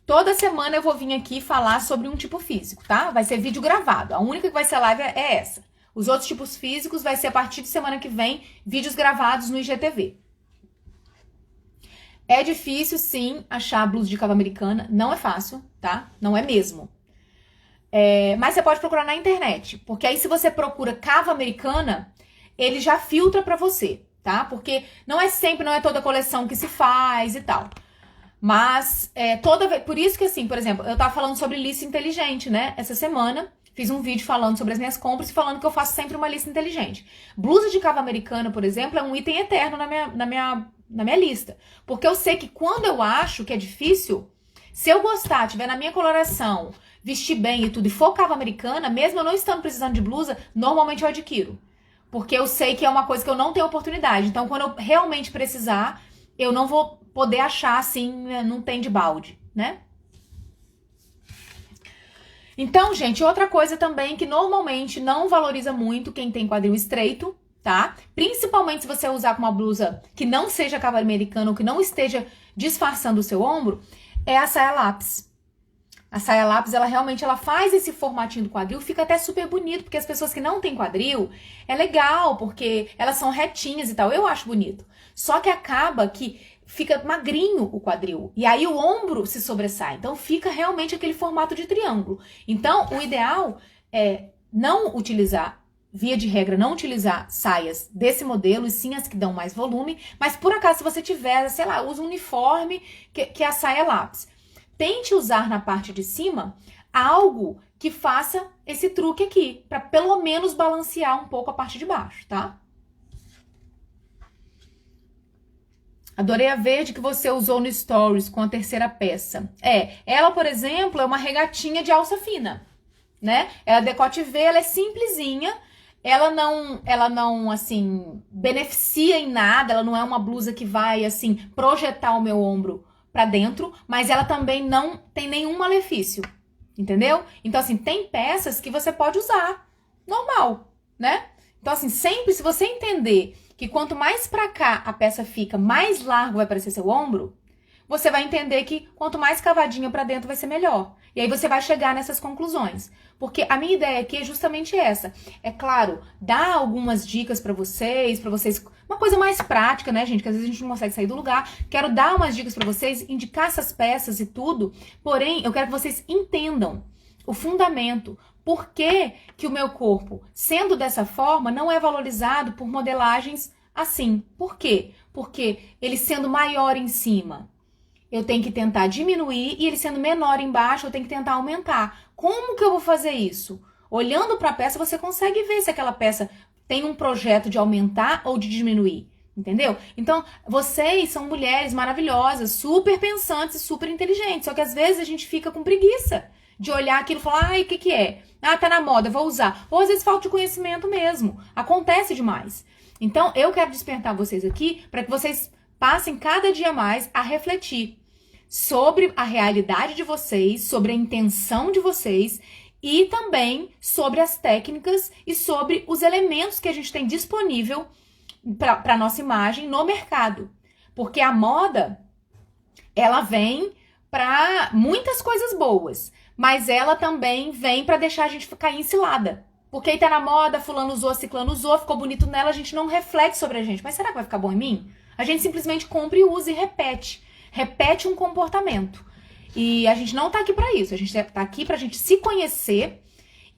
Toda semana eu vou vir aqui falar sobre um tipo físico, tá? Vai ser vídeo gravado. A única que vai ser live é essa. Os outros tipos físicos vai ser a partir de semana que vem, vídeos gravados no IGTV. É difícil, sim, achar blusa de cava americana. Não é fácil, tá? Não é mesmo. Mas você pode procurar na internet. Porque aí se você procura cava americana, ele já filtra pra você, tá? Porque não é toda coleção que se faz e tal. Mas toda vez. Por isso que, assim, por exemplo, eu tava falando sobre lista inteligente, né? Essa semana, fiz um vídeo falando sobre as minhas compras e falando que eu faço sempre uma lista inteligente. Blusa de cava americana, por exemplo, é um item eterno na minha lista. Porque eu sei que quando eu acho que é difícil, se eu gostar, tiver na minha coloração, vestir bem e tudo, e for cava americana, mesmo eu não estando precisando de blusa, normalmente eu adquiro. Porque eu sei que é uma coisa que eu não tenho oportunidade. Então, quando eu realmente precisar, eu não vou poder achar assim, não tem de balde, né? Então, gente, outra coisa também que normalmente não valoriza muito quem tem quadril estreito, tá? Principalmente se você usar com uma blusa que não seja cavalo americano ou que não esteja disfarçando o seu ombro, é a saia lápis. A saia lápis, ela realmente faz esse formatinho do quadril, fica até super bonito, porque as pessoas que não têm quadril, é legal, porque elas são retinhas e tal, eu acho bonito. Só que acaba que fica magrinho o quadril, e aí o ombro se sobressai, então fica realmente aquele formato de triângulo. Então, o ideal é não utilizar, via de regra, não utilizar saias desse modelo, e sim as que dão mais volume, mas por acaso, se você tiver, sei lá, usa um uniforme que é a saia lápis. Tente usar na parte de cima algo que faça esse truque aqui, para pelo menos balancear um pouco a parte de baixo, tá? Adorei a verde que você usou no Stories com a terceira peça. Ela, por exemplo, é uma regatinha de alça fina, né? Ela é decote V, ela é simplesinha, ela não, assim, beneficia em nada, ela não é uma blusa que vai, assim, projetar o meu ombro pra dentro, mas ela também não tem nenhum malefício, entendeu? Então, assim, tem peças que você pode usar, normal, né? Então, assim, sempre se você entender que quanto mais pra cá a peça fica, mais largo vai parecer seu ombro, você vai entender que quanto mais cavadinha pra dentro vai ser melhor. E aí você vai chegar nessas conclusões. Porque a minha ideia aqui é justamente essa. É claro, dar algumas dicas pra vocês, uma coisa mais prática, né, gente? Que às vezes a gente não consegue sair do lugar. Quero dar umas dicas pra vocês, indicar essas peças e tudo. Porém, eu quero que vocês entendam o fundamento. Por que que o meu corpo, sendo dessa forma, não é valorizado por modelagens assim? Por quê? Porque ele sendo maior em cima, eu tenho que tentar diminuir, e ele sendo menor embaixo, eu tenho que tentar aumentar. Como que eu vou fazer isso? Olhando para a peça, você consegue ver se aquela peça tem um projeto de aumentar ou de diminuir, entendeu? Então, vocês são mulheres maravilhosas, super pensantes e super inteligentes, só que às vezes a gente fica com preguiça de olhar aquilo e falar, ai, o que que é? Ah, tá na moda, vou usar. Ou às vezes falta de conhecimento mesmo. Acontece demais. Então, eu quero despertar vocês aqui para que vocês passem cada dia mais a refletir sobre a realidade de vocês, sobre a intenção de vocês e também sobre as técnicas e sobre os elementos que a gente tem disponível para nossa imagem no mercado. Porque a moda, ela vem para muitas coisas boas, mas ela também vem para deixar a gente ficar encilada. Porque aí tá na moda, fulano usou, ciclano usou, ficou bonito nela, a gente não reflete sobre a gente. Mas será que vai ficar bom em mim? A gente simplesmente compra e usa e repete. Repete um comportamento. E a gente não tá aqui para isso. A gente tá aqui pra gente se conhecer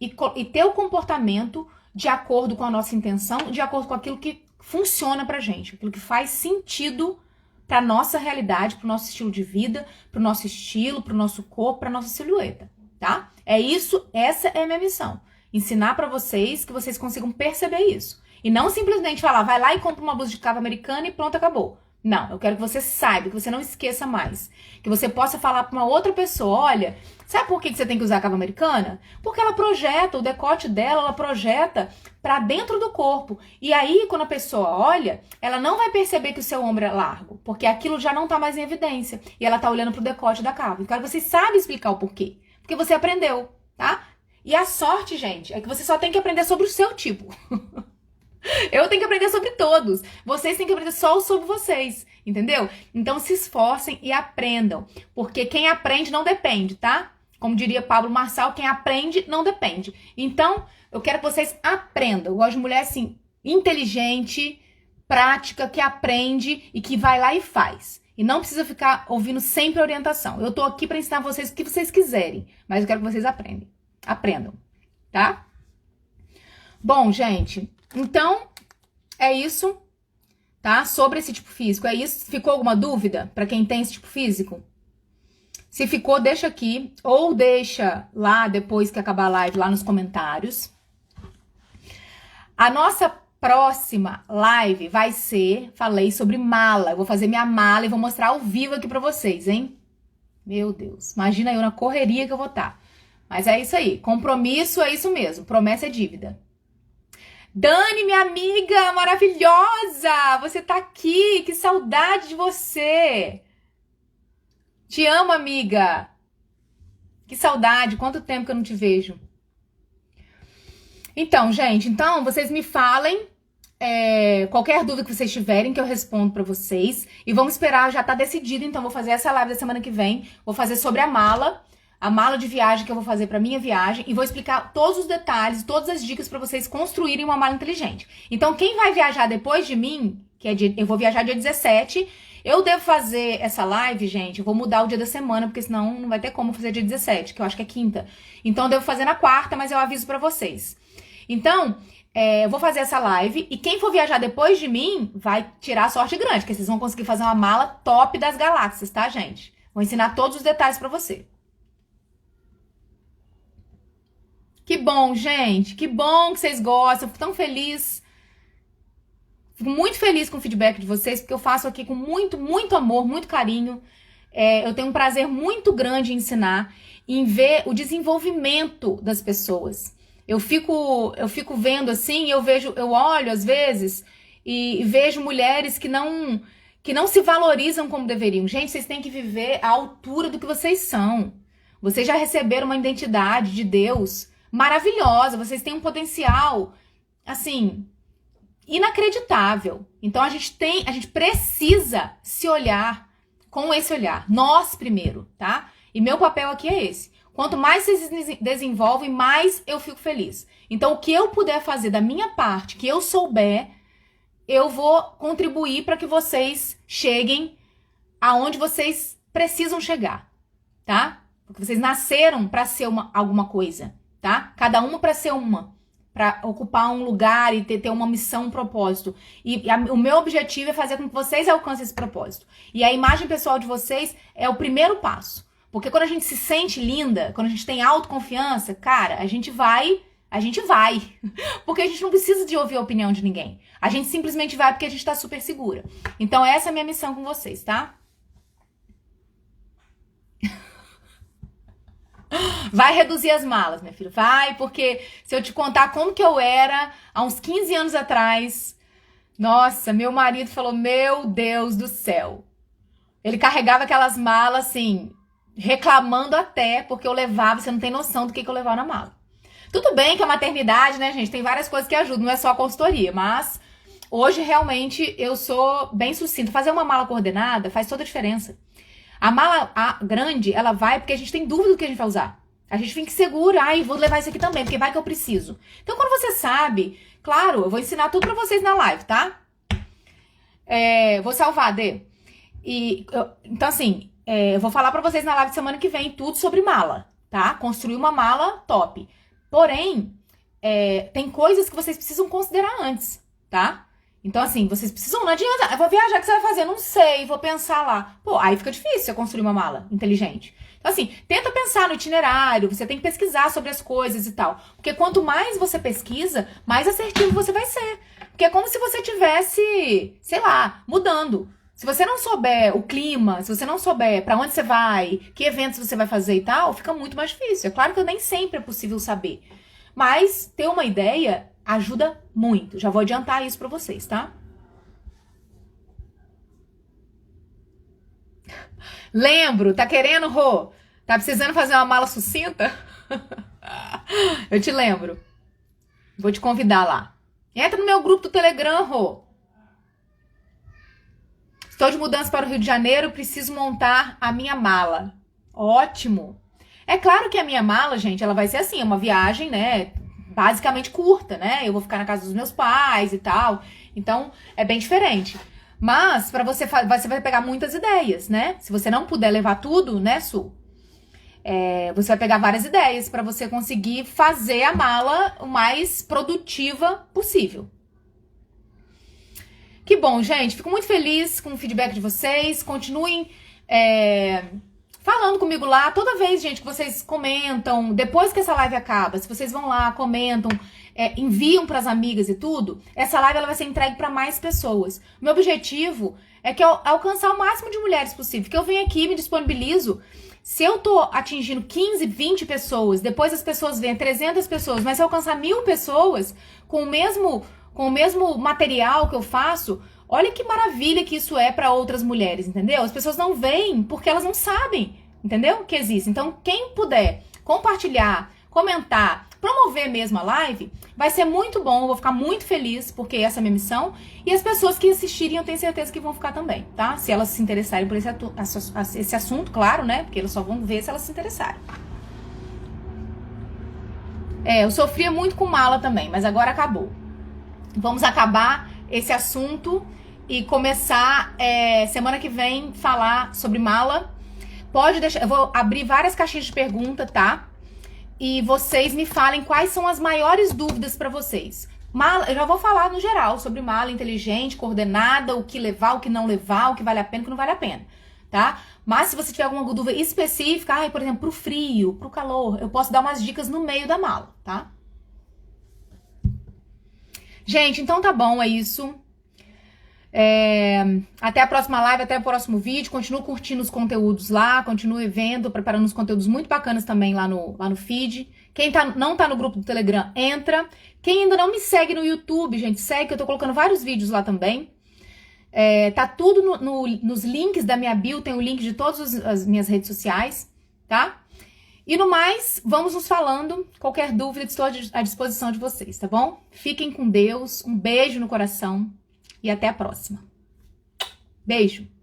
e ter o comportamento de acordo com a nossa intenção, de acordo com aquilo que funciona pra gente, aquilo que faz sentido pra nossa realidade, pro nosso estilo de vida, pro nosso estilo, pro nosso corpo, pra nossa silhueta, tá? É isso, essa é a minha missão. Ensinar pra vocês que vocês consigam perceber isso. E não simplesmente falar, vai lá e compra uma blusa de cava americana e pronto, acabou. Não, eu quero que você saiba, que você não esqueça mais. Que você possa falar para uma outra pessoa, olha, sabe por que você tem que usar a cava americana? Porque ela projeta, o decote dela, ela projeta para dentro do corpo. E aí, quando a pessoa olha, ela não vai perceber que o seu ombro é largo, porque aquilo já não tá mais em evidência. E ela tá olhando pro decote da cava. Eu quero que você saiba explicar o porquê. Porque você aprendeu, tá? E a sorte, gente, é que você só tem que aprender sobre o seu tipo. Eu tenho que aprender sobre todos. Vocês têm que aprender só sobre vocês, entendeu? Então se esforcem e aprendam. Porque quem aprende não depende, tá? Como diria Pablo Marçal, quem aprende não depende. Então, eu quero que vocês aprendam. Eu gosto de mulher assim, inteligente, prática, que aprende e que vai lá e faz. E não precisa ficar ouvindo sempre orientação. Eu tô aqui para ensinar vocês o que vocês quiserem, mas eu quero que vocês aprendam, tá? Bom, gente, então é isso, tá? Sobre esse tipo físico, é isso. Ficou alguma dúvida para quem tem esse tipo físico? Se ficou, deixa aqui ou deixa lá depois que acabar a live lá nos comentários. A nossa próxima live vai ser, falei sobre mala. Eu vou fazer minha mala e vou mostrar ao vivo aqui para vocês, hein? Meu Deus, imagina eu na correria que eu vou estar. Mas é isso aí, compromisso é isso mesmo, promessa é dívida. Dani, minha amiga maravilhosa, você tá aqui, que saudade de você. Te amo, amiga. Que saudade, quanto tempo que eu não te vejo. Então, gente, vocês me falem qualquer dúvida que vocês tiverem que eu respondo pra vocês. E vamos esperar, já tá decidido, então vou fazer essa live da semana que vem. Vou fazer sobre a mala de viagem que eu vou fazer pra minha viagem. E vou explicar todos os detalhes, todas as dicas pra vocês construírem uma mala inteligente. Então, quem vai viajar depois de mim, eu vou viajar dia 17... Eu devo fazer essa live, gente, eu vou mudar o dia da semana, porque senão não vai ter como fazer dia 17, que eu acho que é quinta. Então eu devo fazer na quarta, mas eu aviso pra vocês. Então, eu vou fazer essa live, e quem for viajar depois de mim, vai tirar a sorte grande, porque vocês vão conseguir fazer uma mala top das galáxias, tá, gente? Vou ensinar todos os detalhes pra você. Que bom, gente, que bom que vocês gostam, eu fico tão feliz. Fico muito feliz com o feedback de vocês, porque eu faço aqui com muito, muito amor, muito carinho. Eu tenho um prazer muito grande em ensinar, em ver o desenvolvimento das pessoas. Eu fico vendo assim, eu olho às vezes e vejo mulheres que não se valorizam como deveriam. Gente, vocês têm que viver à altura do que vocês são. Vocês já receberam uma identidade de Deus maravilhosa, vocês têm um potencial, assim, inacreditável. Então a gente precisa se olhar com esse olhar. Nós primeiro, tá? E meu papel aqui é esse. Quanto mais vocês se desenvolvem, mais eu fico feliz. Então o que eu puder fazer da minha parte, que eu souber, eu vou contribuir para que vocês cheguem aonde vocês precisam chegar, tá? Porque vocês nasceram para ser alguma coisa, tá? Cada uma para ser uma. Para ocupar um lugar e ter uma missão, um propósito. O meu objetivo é fazer com que vocês alcancem esse propósito. E a imagem pessoal de vocês é o primeiro passo. Porque quando a gente se sente linda, quando a gente tem autoconfiança, cara, a gente vai. Porque a gente não precisa de ouvir a opinião de ninguém. A gente simplesmente vai porque a gente tá super segura. Então essa é a minha missão com vocês, tá? Vai reduzir as malas, minha filha. Vai, porque se eu te contar como que eu era há uns 15 anos atrás, nossa, meu marido falou, meu Deus do céu. Ele carregava aquelas malas, assim, reclamando até, porque eu levava, você não tem noção do que eu levava na mala. Tudo bem que a maternidade, né, gente, tem várias coisas que ajudam, não é só a consultoria, mas hoje realmente eu sou bem sucinta. Fazer uma mala coordenada faz toda a diferença. A mala grande, ela vai porque a gente tem dúvida do que a gente vai usar. A gente fica insegura, vou levar isso aqui também, porque vai que eu preciso. Então, quando você sabe, claro, eu vou ensinar tudo pra vocês na live, tá? Vou salvar, Dê. Então, assim, eu vou falar pra vocês na live de semana que vem tudo sobre mala, tá? Construir uma mala top. Porém, tem coisas que vocês precisam considerar antes, tá? Então, assim, vocês precisam, não adianta, eu vou viajar, o que você vai fazer? Não sei, vou pensar lá. Pô, aí fica difícil você construir uma mala inteligente. Então, assim, tenta pensar no itinerário, você tem que pesquisar sobre as coisas e tal. Porque quanto mais você pesquisa, mais assertivo você vai ser. Porque é como se você tivesse, sei lá, mudando. Se você não souber o clima, se você não souber pra onde você vai, que eventos você vai fazer e tal, fica muito mais difícil. É claro que nem sempre é possível saber. Mas ter uma ideia ajuda muito. Já vou adiantar isso pra vocês, tá? Lembro, tá querendo, Rô? Tá precisando fazer uma mala sucinta? Eu te lembro. Vou te convidar lá. Entra no meu grupo do Telegram, Rô. Estou de mudança para o Rio de Janeiro, preciso montar a minha mala. Ótimo. É claro que a minha mala, gente, ela vai ser assim, uma viagem, né? Basicamente curta, né? Eu vou ficar na casa dos meus pais e tal. Então, é bem diferente. Mas, para você vai pegar muitas ideias, né? Se você não puder levar tudo, né, Su? Você vai pegar várias ideias para você conseguir fazer a mala o mais produtiva possível. Que bom, gente. Fico muito feliz com o feedback de vocês. Continuem falando comigo lá. Toda vez, gente, que vocês comentam, depois que essa live acaba, se vocês vão lá, comentam, enviam pras amigas e tudo, essa live ela vai ser entregue para mais pessoas. Meu objetivo é que eu alcançar o máximo de mulheres possível. Que eu venho aqui, me disponibilizo. Se eu tô atingindo 15, 20 pessoas, depois as pessoas veem 300 pessoas, mas se eu alcançar 1000 pessoas com o mesmo material que eu faço, olha que maravilha que isso é para outras mulheres, entendeu? As pessoas não veem porque elas não sabem entendeu? Que existe. Então, quem puder compartilhar, comentar, promover mesmo a live, vai ser muito bom, eu vou ficar muito feliz, porque essa é a minha missão. E as pessoas que assistirem, eu tenho certeza que vão ficar também, tá? Se elas se interessarem por esse assunto, claro, né? Porque elas só vão ver se elas se interessarem. Eu sofria muito com mala também, mas agora acabou. Vamos acabar esse assunto e começar semana que vem falar sobre mala. Pode deixar, eu vou abrir várias caixinhas de pergunta, tá? E vocês me falem quais são as maiores dúvidas para vocês. Mala, eu já vou falar no geral sobre mala inteligente, coordenada, o que levar, o que não levar, o que vale a pena, o que não vale a pena, tá? Mas se você tiver alguma dúvida específica, por exemplo, pro frio, pro calor, eu posso dar umas dicas no meio da mala, tá? Gente, então tá bom, é isso. Até a próxima live, até o próximo vídeo. Continuo curtindo os conteúdos lá, continuo vendo, preparando uns conteúdos muito bacanas também lá no feed. Quem não tá no grupo do Telegram, entra. Quem ainda não me segue no YouTube, gente, segue, que eu tô colocando vários vídeos lá também. Tá tudo nos links da minha bio, tem o link de todas as minhas redes sociais, tá? E no mais, vamos nos falando. Qualquer dúvida, estou à disposição de vocês, tá bom? Fiquem com Deus, um beijo no coração. E até a próxima. Beijo!